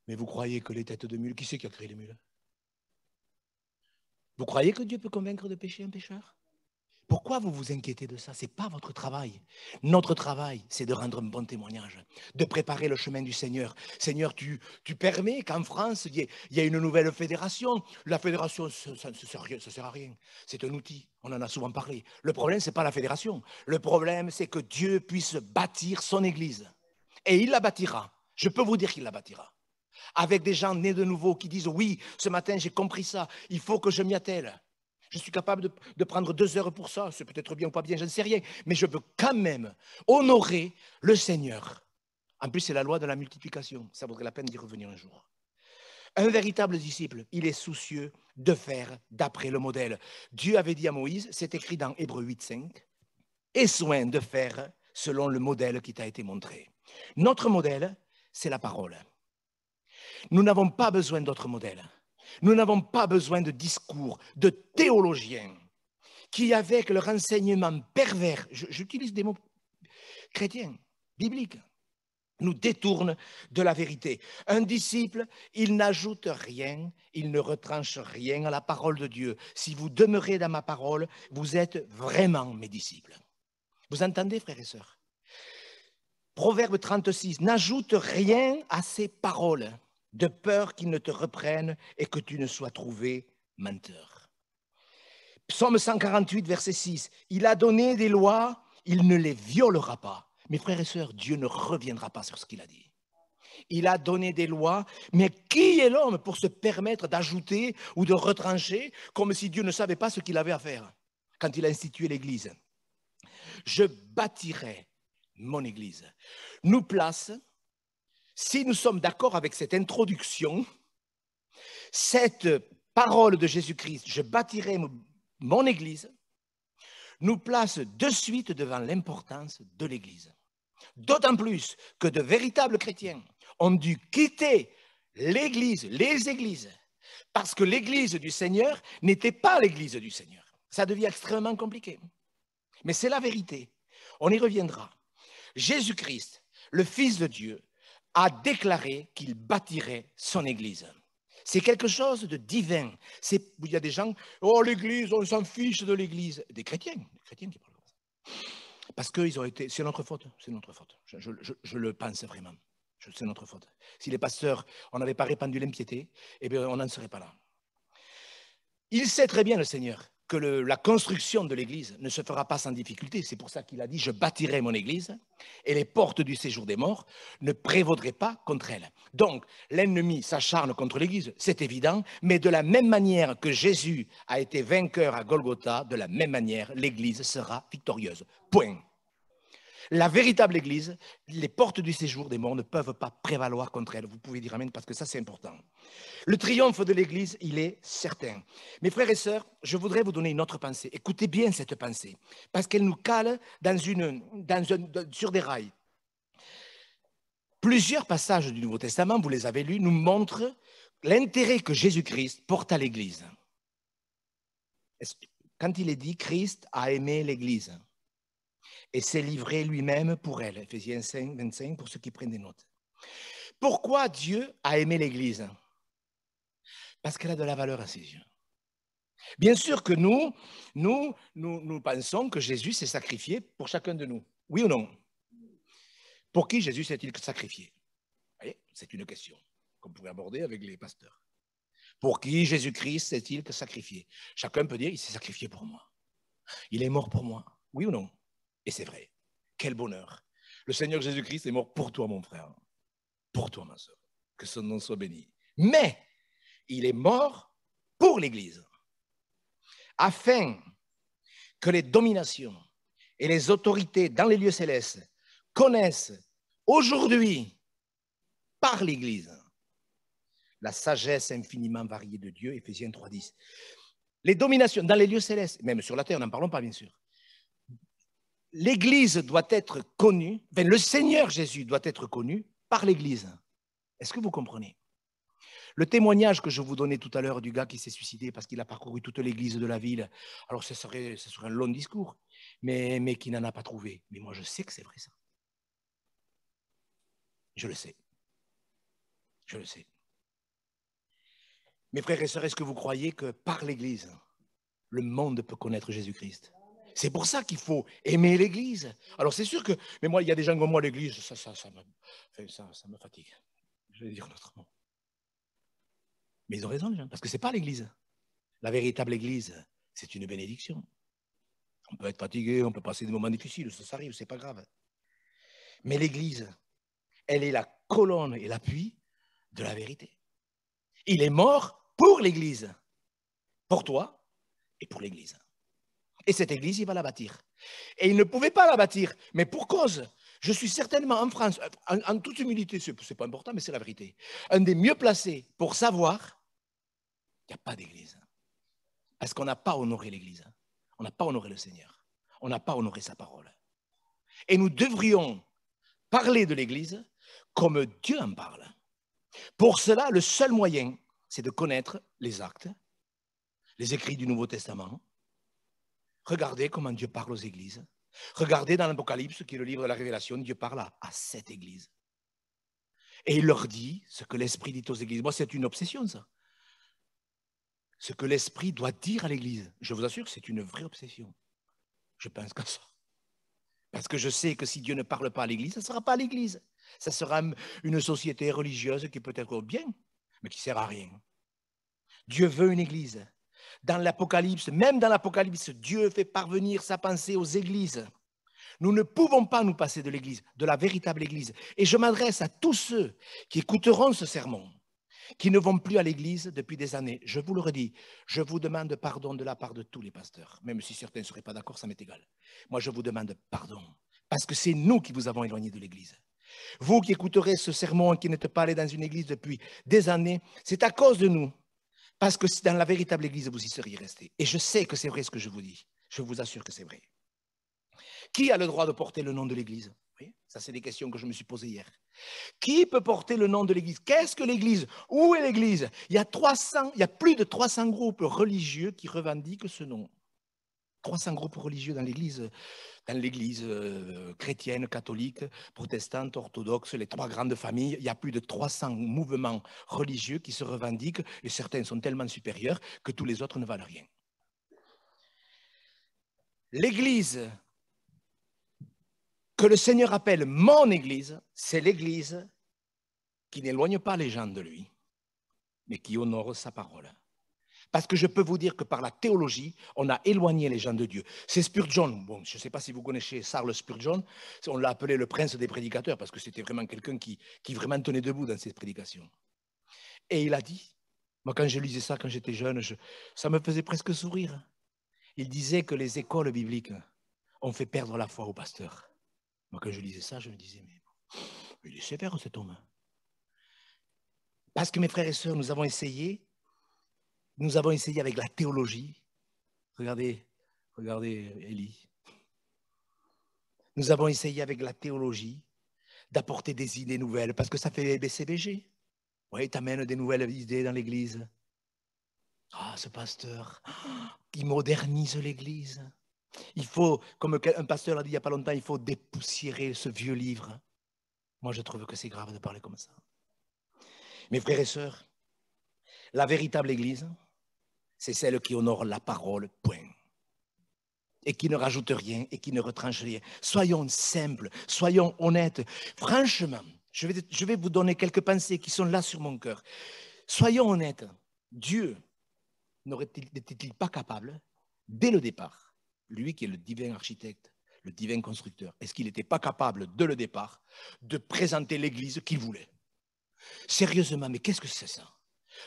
Mais vous croyez que les têtes de mule, qui c'est qui a créé les mules? Vous croyez que Dieu peut convaincre de péché un pécheur? Pourquoi vous vous inquiétez de ça? Ce n'est pas votre travail. Notre travail, c'est de rendre un bon témoignage, de préparer le chemin du Seigneur. Seigneur, tu permets qu'en France, il y ait une nouvelle fédération. La fédération, ça ne sert à rien. C'est un outil. On en a souvent parlé. Le problème, ce n'est pas la fédération. Le problème, c'est que Dieu puisse bâtir son Église. Et il la bâtira. Je peux vous dire qu'il la bâtira. Avec des gens nés de nouveau qui disent, oui, ce matin, j'ai compris ça. Il faut que je m'y attelle. Je suis capable de prendre 2 heures pour ça. C'est peut-être bien ou pas bien, je ne sais rien. Mais je veux quand même honorer le Seigneur. En plus, c'est la loi de la multiplication. Ça vaudrait la peine d'y revenir un jour. Un véritable disciple, il est soucieux de faire d'après le modèle. Dieu avait dit à Moïse, c'est écrit dans Hébreux 8:5, aie soin de faire selon le modèle qui t'a été montré. Notre modèle, c'est la parole. Nous n'avons pas besoin d'autres modèles. Nous n'avons pas besoin de discours, de théologiens qui, avec leur enseignement pervers, j'utilise des mots chrétiens, bibliques, nous détournent de la vérité. Un disciple, il n'ajoute rien, il ne retranche rien à la parole de Dieu. Si vous demeurez dans ma parole, vous êtes vraiment mes disciples. Vous entendez, frères et sœurs? Proverbe 36, n'ajoute rien à ces paroles, de peur qu'ils ne te reprennent et que tu ne sois trouvé menteur. Psaume 148, verset 6, il a donné des lois, il ne les violera pas. Mes frères et sœurs, Dieu ne reviendra pas sur ce qu'il a dit. Il a donné des lois, mais qui est l'homme pour se permettre d'ajouter ou de retrancher comme si Dieu ne savait pas ce qu'il avait à faire quand il a institué l'Église? Je bâtirai mon Église. Nous place, si nous sommes d'accord avec cette introduction, cette parole de Jésus-Christ, je bâtirai mon Église, nous place de suite devant l'importance de l'Église. D'autant plus que de véritables chrétiens ont dû quitter l'Église, les églises, parce que l'Église du Seigneur n'était pas l'Église du Seigneur. Ça devient extrêmement compliqué. Mais c'est la vérité. On y reviendra. Jésus-Christ, le Fils de Dieu, a déclaré qu'il bâtirait son Église. C'est quelque chose de divin. Il y a des gens, oh l'Église, on s'en fiche de l'Église. Des chrétiens qui parlent comme ça. Parce qu'ils ont été, c'est notre faute, c'est notre faute. Je le pense vraiment. C'est notre faute. Si les pasteurs, on n'avait pas répandu l'impiété, eh bien, on n'en serait pas là. Il sait très bien, le Seigneur, que la construction de l'Église ne se fera pas sans difficulté. C'est pour ça qu'il a dit, je bâtirai mon Église et les portes du séjour des morts ne prévaudraient pas contre elle. Donc, l'ennemi s'acharne contre l'Église, c'est évident, mais de la même manière que Jésus a été vainqueur à Golgotha, de la même manière, l'Église sera victorieuse. Point. La véritable Église, les portes du séjour des morts ne peuvent pas prévaloir contre elle. Vous pouvez dire amen parce que ça c'est important. Le triomphe de l'Église, il est certain. Mes frères et sœurs, je voudrais vous donner une autre pensée. Écoutez bien cette pensée, parce qu'elle nous cale sur des rails. Plusieurs passages du Nouveau Testament, vous les avez lus, nous montrent l'intérêt que Jésus-Christ porte à l'Église. Quand il est dit, Christ a aimé l'Église et s'est livré lui-même pour elle, Éphésiens 5, 25, pour ceux qui prennent des notes. Pourquoi Dieu a aimé l'Église? Parce qu'elle a de la valeur à ses yeux. Bien sûr que nous pensons que Jésus s'est sacrifié pour chacun de nous. Oui ou non? Pour qui Jésus s'est-il sacrifié? Vous voyez, c'est une question qu'on pourrait aborder avec les pasteurs. Pour qui Jésus-Christ s'est-il sacrifié? Chacun peut dire, il s'est sacrifié pour moi. Il est mort pour moi. Oui ou non? Et c'est vrai. Quel bonheur. Le Seigneur Jésus-Christ est mort pour toi, mon frère. Pour toi, ma soeur. Que son nom soit béni. Mais il est mort pour l'Église. Afin que les dominations et les autorités dans les lieux célestes connaissent aujourd'hui, par l'Église, la sagesse infiniment variée de Dieu, Éphésiens 3,10. Les dominations dans les lieux célestes, même sur la terre, n'en parlons pas bien sûr. L'Église doit être connue, enfin, le Seigneur Jésus doit être connu par l'Église. Est-ce que vous comprenez? Le témoignage que je vous donnais tout à l'heure du gars qui s'est suicidé parce qu'il a parcouru toute l'église de la ville, alors ce serait un long discours, mais qui n'en a pas trouvé. Mais moi, je sais que c'est vrai ça. Je le sais. Je le sais. Mes frères et sœurs, est-ce que vous croyez que par l'Église, le monde peut connaître Jésus-Christ? C'est pour ça qu'il faut aimer l'Église. Alors c'est sûr que, mais moi, il y a des gens comme moi, l'Église, ça me fatigue. Je vais dire autrement. Mais ils ont raison, les gens, parce que ce n'est pas l'Église. La véritable Église, c'est une bénédiction. On peut être fatigué, on peut passer des moments difficiles, ça arrive, c'est pas grave. Mais l'Église, elle est la colonne et l'appui de la vérité. Il est mort pour l'Église, pour toi et pour l'Église. Et cette Église, il va la bâtir. Et il ne pouvait pas la bâtir, mais pour cause. Je suis certainement en France, en toute humilité, c'est pas important, mais c'est la vérité, un des mieux placés pour savoir qu'il n'y a pas d'Église. Parce qu'on n'a pas honoré l'Église. On n'a pas honoré le Seigneur. On n'a pas honoré sa parole. Et nous devrions parler de l'Église comme Dieu en parle. Pour cela, le seul moyen, c'est de connaître les actes, les écrits du Nouveau Testament. Regardez comment Dieu parle aux églises. Regardez dans l'Apocalypse, qui est le livre de la Révélation, Dieu parle à 7 églises. Et il leur dit ce que l'Esprit dit aux églises. Moi, c'est une obsession, ça. Ce que l'Esprit doit dire à l'Église. Je vous assure que c'est une vraie obsession. Je pense qu'à ça. Parce que je sais que si Dieu ne parle pas à l'Église, ça ne sera pas l'Église. Ça sera une société religieuse qui peut être bien, mais qui ne sert à rien. Dieu veut une Église. Dans l'Apocalypse, même dans l'Apocalypse, Dieu fait parvenir sa pensée aux églises. Nous ne pouvons pas nous passer de l'Église, de la véritable Église. Et je m'adresse à tous ceux qui écouteront ce sermon, qui ne vont plus à l'Église depuis des années. Je vous le redis, je vous demande pardon de la part de tous les pasteurs. Même si certains ne seraient pas d'accord, ça m'est égal. Moi, je vous demande pardon, parce que c'est nous qui vous avons éloignés de l'Église. Vous qui écouterez ce sermon et qui n'êtes pas allé dans une Église depuis des années, c'est à cause de nous. Parce que dans la véritable Église, vous y seriez restés. Et je sais que c'est vrai ce que je vous dis. Je vous assure que c'est vrai. Qui a le droit de porter le nom de l'Église? Oui, ça, c'est des questions que je me suis posées hier. Qui peut porter le nom de l'Église? Qu'est-ce que l'Église? Où est l'Église? Il y a plus de 300 groupes religieux qui revendiquent ce nom. 300 groupes religieux dans l'Église chrétienne, catholique, protestante, orthodoxe, les 3 grandes familles. Il y a plus de 300 mouvements religieux qui se revendiquent et certains sont tellement supérieurs que tous les autres ne valent rien. L'Église que le Seigneur appelle mon Église, c'est l'Église qui n'éloigne pas les gens de lui, mais qui honore sa parole. Parce que je peux vous dire que par la théologie, on a éloigné les gens de Dieu. C'est Spurgeon. Bon, je ne sais pas si vous connaissez Charles Spurgeon. On l'a appelé le prince des prédicateurs parce que c'était vraiment quelqu'un qui vraiment tenait debout dans ses prédications. Et il a dit, moi quand je lisais ça quand j'étais jeune, ça me faisait presque sourire. Il disait que les écoles bibliques ont fait perdre la foi aux pasteurs. Moi, quand je lisais ça, je me disais, mais il est sévère cet homme. Parce que mes frères et sœurs, nous avons essayé avec la théologie. Regardez Élie. Nous avons essayé avec la théologie d'apporter des idées nouvelles, parce que ça fait BCBG. Oui, tu amènes des nouvelles idées dans l'Église. Ah, ce pasteur, il modernise l'Église. Il faut, comme un pasteur l'a dit il n'y a pas longtemps, il faut dépoussiérer ce vieux livre. Moi, je trouve que c'est grave de parler comme ça. Mes frères et sœurs, la véritable Église, c'est celle qui honore la parole, point. Et qui ne rajoute rien et qui ne retranche rien. Soyons simples, soyons honnêtes. Franchement, je vais vous donner quelques pensées qui sont là sur mon cœur. Soyons honnêtes. Dieu n'était-il pas capable, dès le départ, lui qui est le divin architecte, le divin constructeur, est-ce qu'il n'était pas capable, dès le départ, de présenter l'Église qu'il voulait? Sérieusement, mais qu'est-ce que c'est ça?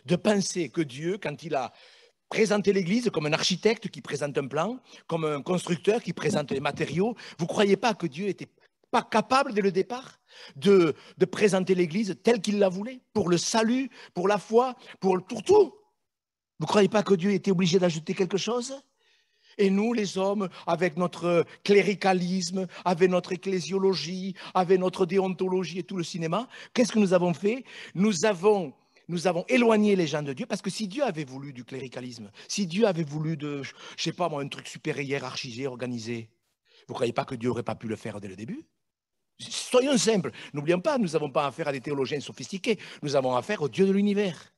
De penser que Dieu, quand il a présenté l'Église comme un architecte qui présente un plan, comme un constructeur qui présente les matériaux, vous ne croyez pas que Dieu n'était pas capable, dès le départ, de présenter l'Église telle qu'il la voulait, pour le salut, pour la foi, pour tout? Vous ne croyez pas que Dieu était obligé d'ajouter quelque chose? Et nous, les hommes, avec notre cléricalisme, avec notre ecclésiologie, avec notre déontologie et tout le cinéma, qu'est-ce que nous avons fait? Nous avons éloigné les gens de Dieu, parce que si Dieu avait voulu du cléricalisme, si Dieu avait voulu je sais pas moi, un truc super hiérarchisé, organisé, vous ne croyez pas que Dieu n'aurait pas pu le faire dès le début? Soyons simples, n'oublions pas, nous n'avons pas affaire à des théologiens sophistiqués, nous avons affaire au Dieu de l'univers,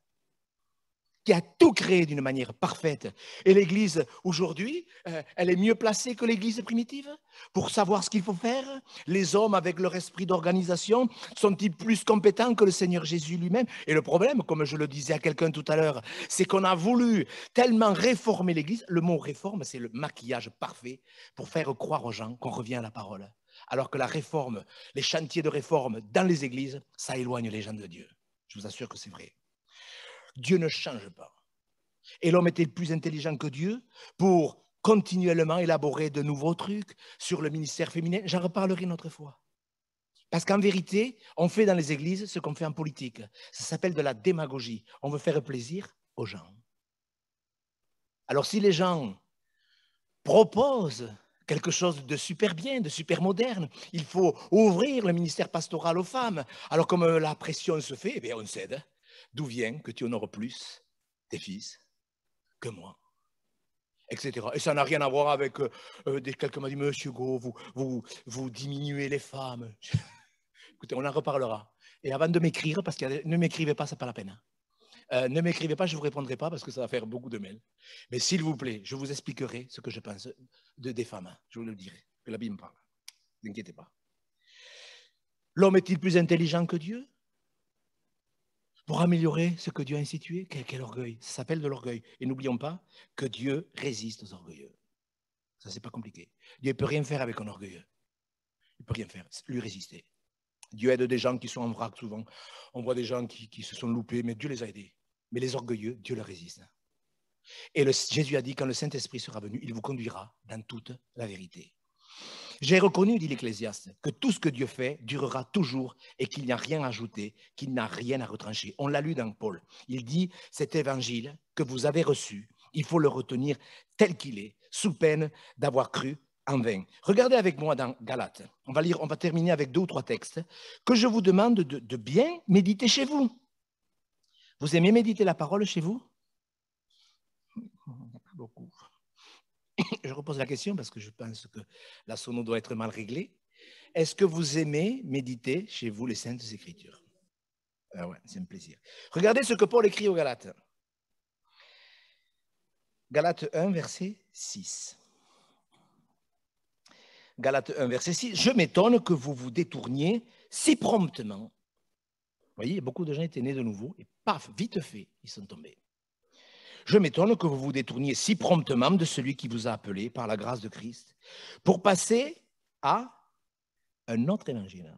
qui a tout créé d'une manière parfaite. Et l'Église, aujourd'hui, elle est mieux placée que l'Église primitive pour savoir ce qu'il faut faire. Les hommes, avec leur esprit d'organisation, sont-ils plus compétents que le Seigneur Jésus lui-même? Et le problème, comme je le disais à quelqu'un tout à l'heure, c'est qu'on a voulu tellement réformer l'Église. Le mot réforme, c'est le maquillage parfait pour faire croire aux gens qu'on revient à la parole. Alors que la réforme, les chantiers de réforme dans les églises, ça éloigne les gens de Dieu. Je vous assure que c'est vrai. Dieu ne change pas. Et l'homme était plus intelligent que Dieu pour continuellement élaborer de nouveaux trucs sur le ministère féminin. J'en reparlerai une autre fois. Parce qu'en vérité, on fait dans les églises ce qu'on fait en politique. Ça s'appelle de la démagogie. On veut faire plaisir aux gens. Alors si les gens proposent quelque chose de super bien, de super moderne, il faut ouvrir le ministère pastoral aux femmes. Alors comme la pression se fait, eh bien on cède. D'où vient que tu honores plus tes fils que moi, etc. Et ça n'a rien à voir avec quelqu'un m'a dit, Monsieur Go, vous diminuez les femmes. Écoutez, on en reparlera. Et avant de m'écrire, parce que ne m'écrivez pas, c'est pas la peine. Ne m'écrivez pas, je ne vous répondrai pas parce que ça va faire beaucoup de mails. Mais s'il vous plaît, je vous expliquerai ce que je pense des femmes. Je vous le dirai, que la Bible parle. Ne vous inquiétez pas. L'homme est-il plus intelligent que Dieu pour améliorer ce que Dieu a institué? Quel orgueil. Ça s'appelle de l'orgueil. Et n'oublions pas que Dieu résiste aux orgueilleux. Ça, c'est pas compliqué. Dieu ne peut rien faire avec un orgueilleux. Il ne peut rien faire, lui résister. Dieu aide des gens qui sont en vrac souvent. On voit des gens qui se sont loupés, mais Dieu les a aidés. Mais les orgueilleux, Dieu leur résiste. Et Jésus a dit, quand le Saint-Esprit sera venu, il vous conduira dans toute la vérité. J'ai reconnu, dit l'Ecclésiaste, que tout ce que Dieu fait durera toujours et qu'il n'y a rien à ajouter, qu'il n'a rien à retrancher. On l'a lu dans Paul. Il dit, cet évangile que vous avez reçu, il faut le retenir tel qu'il est, sous peine d'avoir cru en vain. Regardez avec moi dans Galates. On va terminer avec 2 ou 3 textes que je vous demande de bien méditer chez vous. Vous aimez méditer la parole chez vous? Pas beaucoup. Je repose la question parce que je pense que la sono doit être mal réglée. Est-ce que vous aimez méditer chez vous les Saintes Écritures? Ah ouais, c'est un plaisir. Regardez ce que Paul écrit aux Galates. Galates 1, verset 6. Galates 1, verset 6. Je m'étonne que vous vous détourniez si promptement. Vous voyez, beaucoup de gens étaient nés de nouveau et paf, vite fait, ils sont tombés. Je m'étonne que vous vous détourniez si promptement de celui qui vous a appelé par la grâce de Christ pour passer à un autre évangile,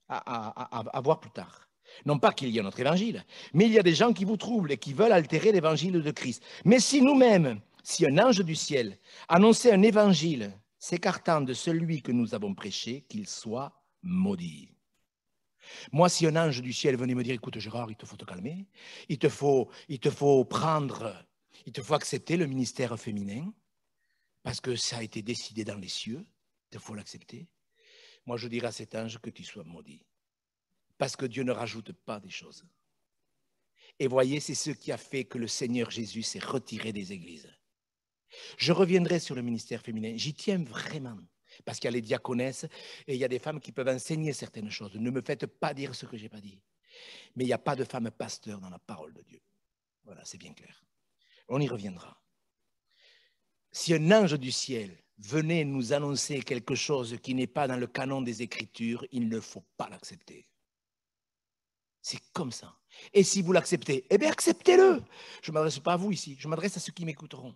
à voir plus tard. Non pas qu'il y ait un autre évangile, mais il y a des gens qui vous troublent et qui veulent altérer l'évangile de Christ. Mais si nous-mêmes, si un ange du ciel annonçait un évangile s'écartant de celui que nous avons prêché, qu'il soit maudit. Moi, si un ange du ciel venait me dire, écoute Gérard, il te faut te calmer, il te faut accepter le ministère féminin, parce que ça a été décidé dans les cieux, il faut l'accepter. Moi, je dirais à cet ange que tu sois maudit, parce que Dieu ne rajoute pas des choses. Et voyez, c'est ce qui a fait que le Seigneur Jésus s'est retiré des églises. Je reviendrai sur le ministère féminin, j'y tiens vraiment. Parce qu'il y a les diaconesses et il y a des femmes qui peuvent enseigner certaines choses. Ne me faites pas dire ce que je n'ai pas dit. Mais il n'y a pas de femme pasteur dans la parole de Dieu. Voilà, c'est bien clair. On y reviendra. Si un ange du ciel venait nous annoncer quelque chose qui n'est pas dans le canon des Écritures, il ne faut pas l'accepter. C'est comme ça. Et si vous l'acceptez, eh bien acceptez-le. Je ne m'adresse pas à vous ici, je m'adresse à ceux qui m'écouteront.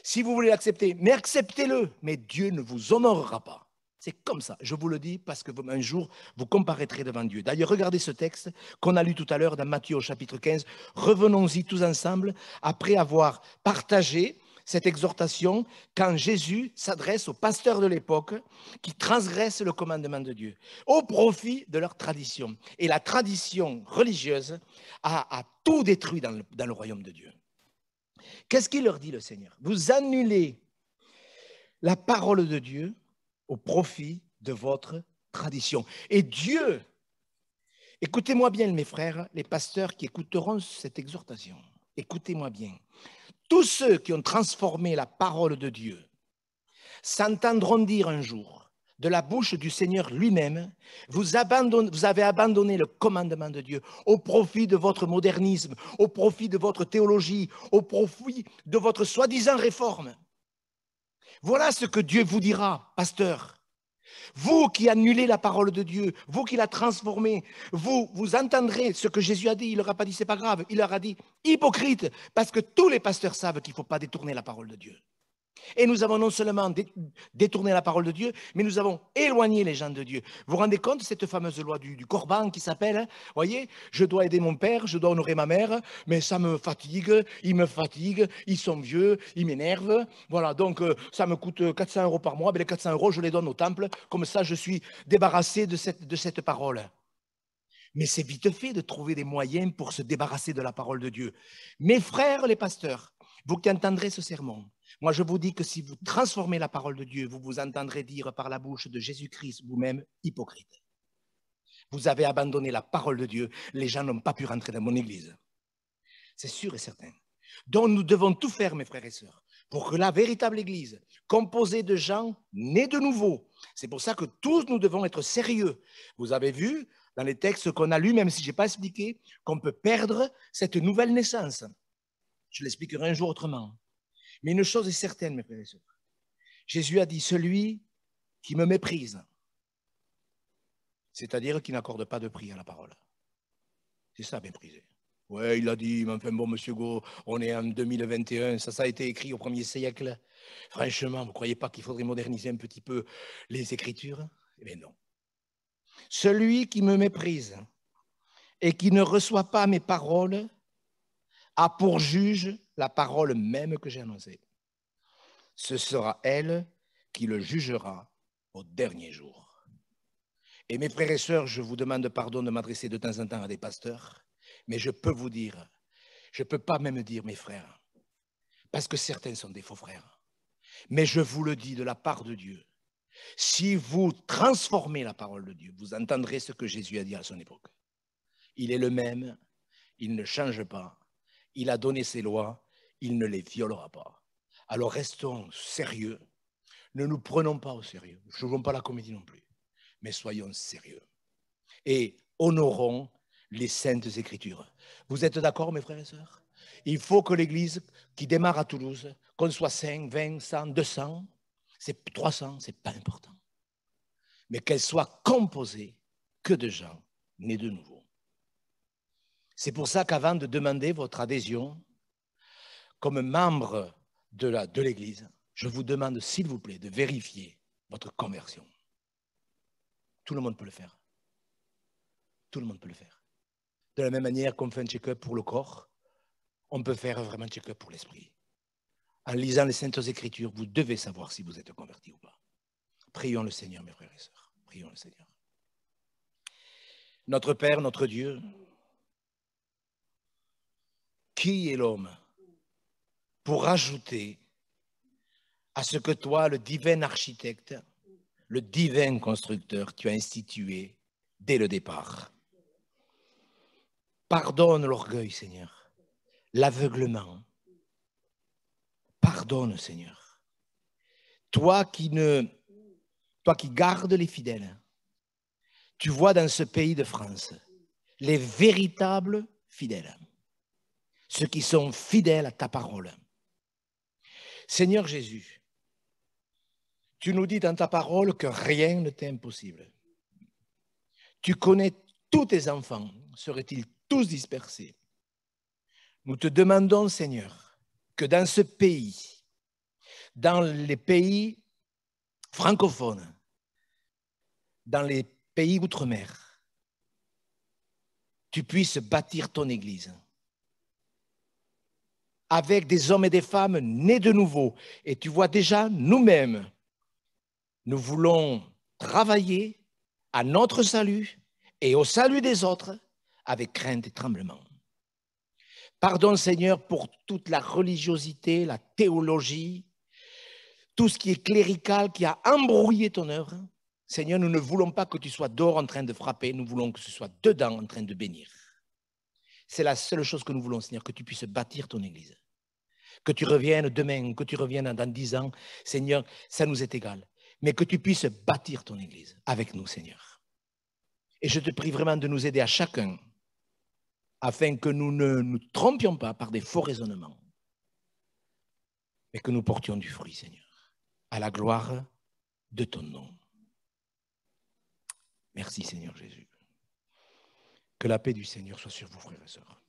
Si vous voulez l'accepter, mais acceptez-le. Mais Dieu ne vous honorera pas. C'est comme ça. Je vous le dis parce que un jour, vous comparaîtrez devant Dieu. D'ailleurs, regardez ce texte qu'on a lu tout à l'heure dans Matthieu au chapitre 15. Revenons-y tous ensemble après avoir partagé cette exhortation quand Jésus s'adresse aux pasteurs de l'époque qui transgressent le commandement de Dieu au profit de leur tradition. Et la tradition religieuse a tout détruit dans le royaume de Dieu. Qu'est-ce qu'il leur dit le Seigneur? Vous annulez la parole de Dieu au profit de votre tradition. Et Dieu, écoutez-moi bien mes frères, les pasteurs qui écouteront cette exhortation, écoutez-moi bien. Tous ceux qui ont transformé la parole de Dieu s'entendront dire un jour de la bouche du Seigneur lui-même, vous avez abandonné le commandement de Dieu au profit de votre modernisme, au profit de votre théologie, au profit de votre soi-disant réforme. Voilà ce que Dieu vous dira, pasteur. Vous qui annulez la parole de Dieu, vous qui la transformez, vous entendrez ce que Jésus a dit. Il leur a pas dit c'est pas grave, il leur a dit hypocrite, parce que tous les pasteurs savent qu'il ne faut pas détourner la parole de Dieu. Et nous avons non seulement détourné la parole de Dieu, mais nous avons éloigné les gens de Dieu. Vous vous rendez compte de cette fameuse loi du Corban qui s'appelle, hein, voyez, je dois aider mon père, je dois honorer ma mère, mais ça me fatigue, ils sont vieux, ils m'énervent. Voilà, donc ça me coûte 400 € par mois, mais les 400 €, je les donne au temple, comme ça je suis débarrassé de cette parole. Mais c'est vite fait de trouver des moyens pour se débarrasser de la parole de Dieu. Mes frères les pasteurs, vous qui entendrez ce sermon, moi je vous dis que si vous transformez la parole de Dieu, vous vous entendrez dire par la bouche de Jésus-Christ vous-même, hypocrite. Vous avez abandonné la parole de Dieu, les gens n'ont pas pu rentrer dans mon église. C'est sûr et certain. Donc nous devons tout faire, mes frères et sœurs, pour que la véritable église, composée de gens nés de nouveau, c'est pour ça que tous nous devons être sérieux. Vous avez vu dans les textes qu'on a lus, même si je n'ai pas expliqué, qu'on peut perdre cette nouvelle naissance. Je l'expliquerai un jour autrement. Mais une chose est certaine, mes frères et sœurs. Jésus a dit, celui qui me méprise, c'est-à-dire qui n'accorde pas de prix à la parole. C'est ça, mépriser. Ouais, il a dit, mais enfin bon, monsieur Go, on est en 2021, ça a été écrit au 1er siècle. Franchement, vous ne croyez pas qu'il faudrait moderniser un petit peu les Écritures? Eh bien non. Celui qui me méprise et qui ne reçoit pas mes paroles a pour juge la parole même que j'ai annoncée. Ce sera elle qui le jugera au dernier jour. Et mes frères et sœurs, je vous demande pardon de m'adresser de temps en temps à des pasteurs, mais je peux vous dire, je ne peux pas même dire mes frères, parce que certains sont des faux frères. Mais je vous le dis de la part de Dieu, si vous transformez la parole de Dieu, vous entendrez ce que Jésus a dit à son époque. Il est le même, il ne change pas, il a donné ses lois, il ne les violera pas. Alors restons sérieux, ne nous prenons pas au sérieux, ne jouons pas la comédie non plus, mais soyons sérieux. Et honorons les saintes écritures. Vous êtes d'accord, mes frères et sœurs? Il faut que l'église qui démarre à Toulouse, qu'on soit 5, 20, 100, 200, c'est 300, c'est pas important. Mais qu'elle soit composée que de gens nés de nouveau. C'est pour ça qu'avant de demander votre adhésion comme membre de l'église, je vous demande, s'il vous plaît, de vérifier votre conversion. Tout le monde peut le faire. Tout le monde peut le faire. De la même manière qu'on fait un check-up pour le corps, on peut faire vraiment un check-up pour l'esprit. En lisant les Saintes Écritures, vous devez savoir si vous êtes converti ou pas. Prions le Seigneur, mes frères et sœurs. Prions le Seigneur. Notre Père, notre Dieu, qui est l'homme pour ajouter à ce que toi, le divin architecte, le divin constructeur, tu as institué dès le départ? Pardonne l'orgueil, Seigneur, l'aveuglement. Pardonne, Seigneur. Toi qui gardes les fidèles, tu vois dans ce pays de France les véritables fidèles, ceux qui sont fidèles à ta parole. Seigneur Jésus, tu nous dis dans ta parole que rien ne t'est impossible. Tu connais tous tes enfants, seraient-ils tous dispersés? Nous te demandons, Seigneur, que dans ce pays, dans les pays francophones, dans les pays outre-mer, tu puisses bâtir ton Église avec des hommes et des femmes nés de nouveau. Et tu vois déjà, nous-mêmes, nous voulons travailler à notre salut et au salut des autres avec crainte et tremblement. Pardon, Seigneur, pour toute la religiosité, la théologie, tout ce qui est clérical, qui a embrouillé ton œuvre. Seigneur, nous ne voulons pas que tu sois dehors en train de frapper, nous voulons que ce soit dedans en train de bénir. C'est la seule chose que nous voulons, Seigneur, que tu puisses bâtir ton Église. Que tu reviennes demain, que tu reviennes dans 10 ans, Seigneur, ça nous est égal. Mais que tu puisses bâtir ton Église avec nous, Seigneur. Et je te prie vraiment de nous aider à chacun, afin que nous ne nous trompions pas par des faux raisonnements, mais que nous portions du fruit, Seigneur, à la gloire de ton nom. Merci, Seigneur Jésus. Que la paix du Seigneur soit sur vous, frères et sœurs.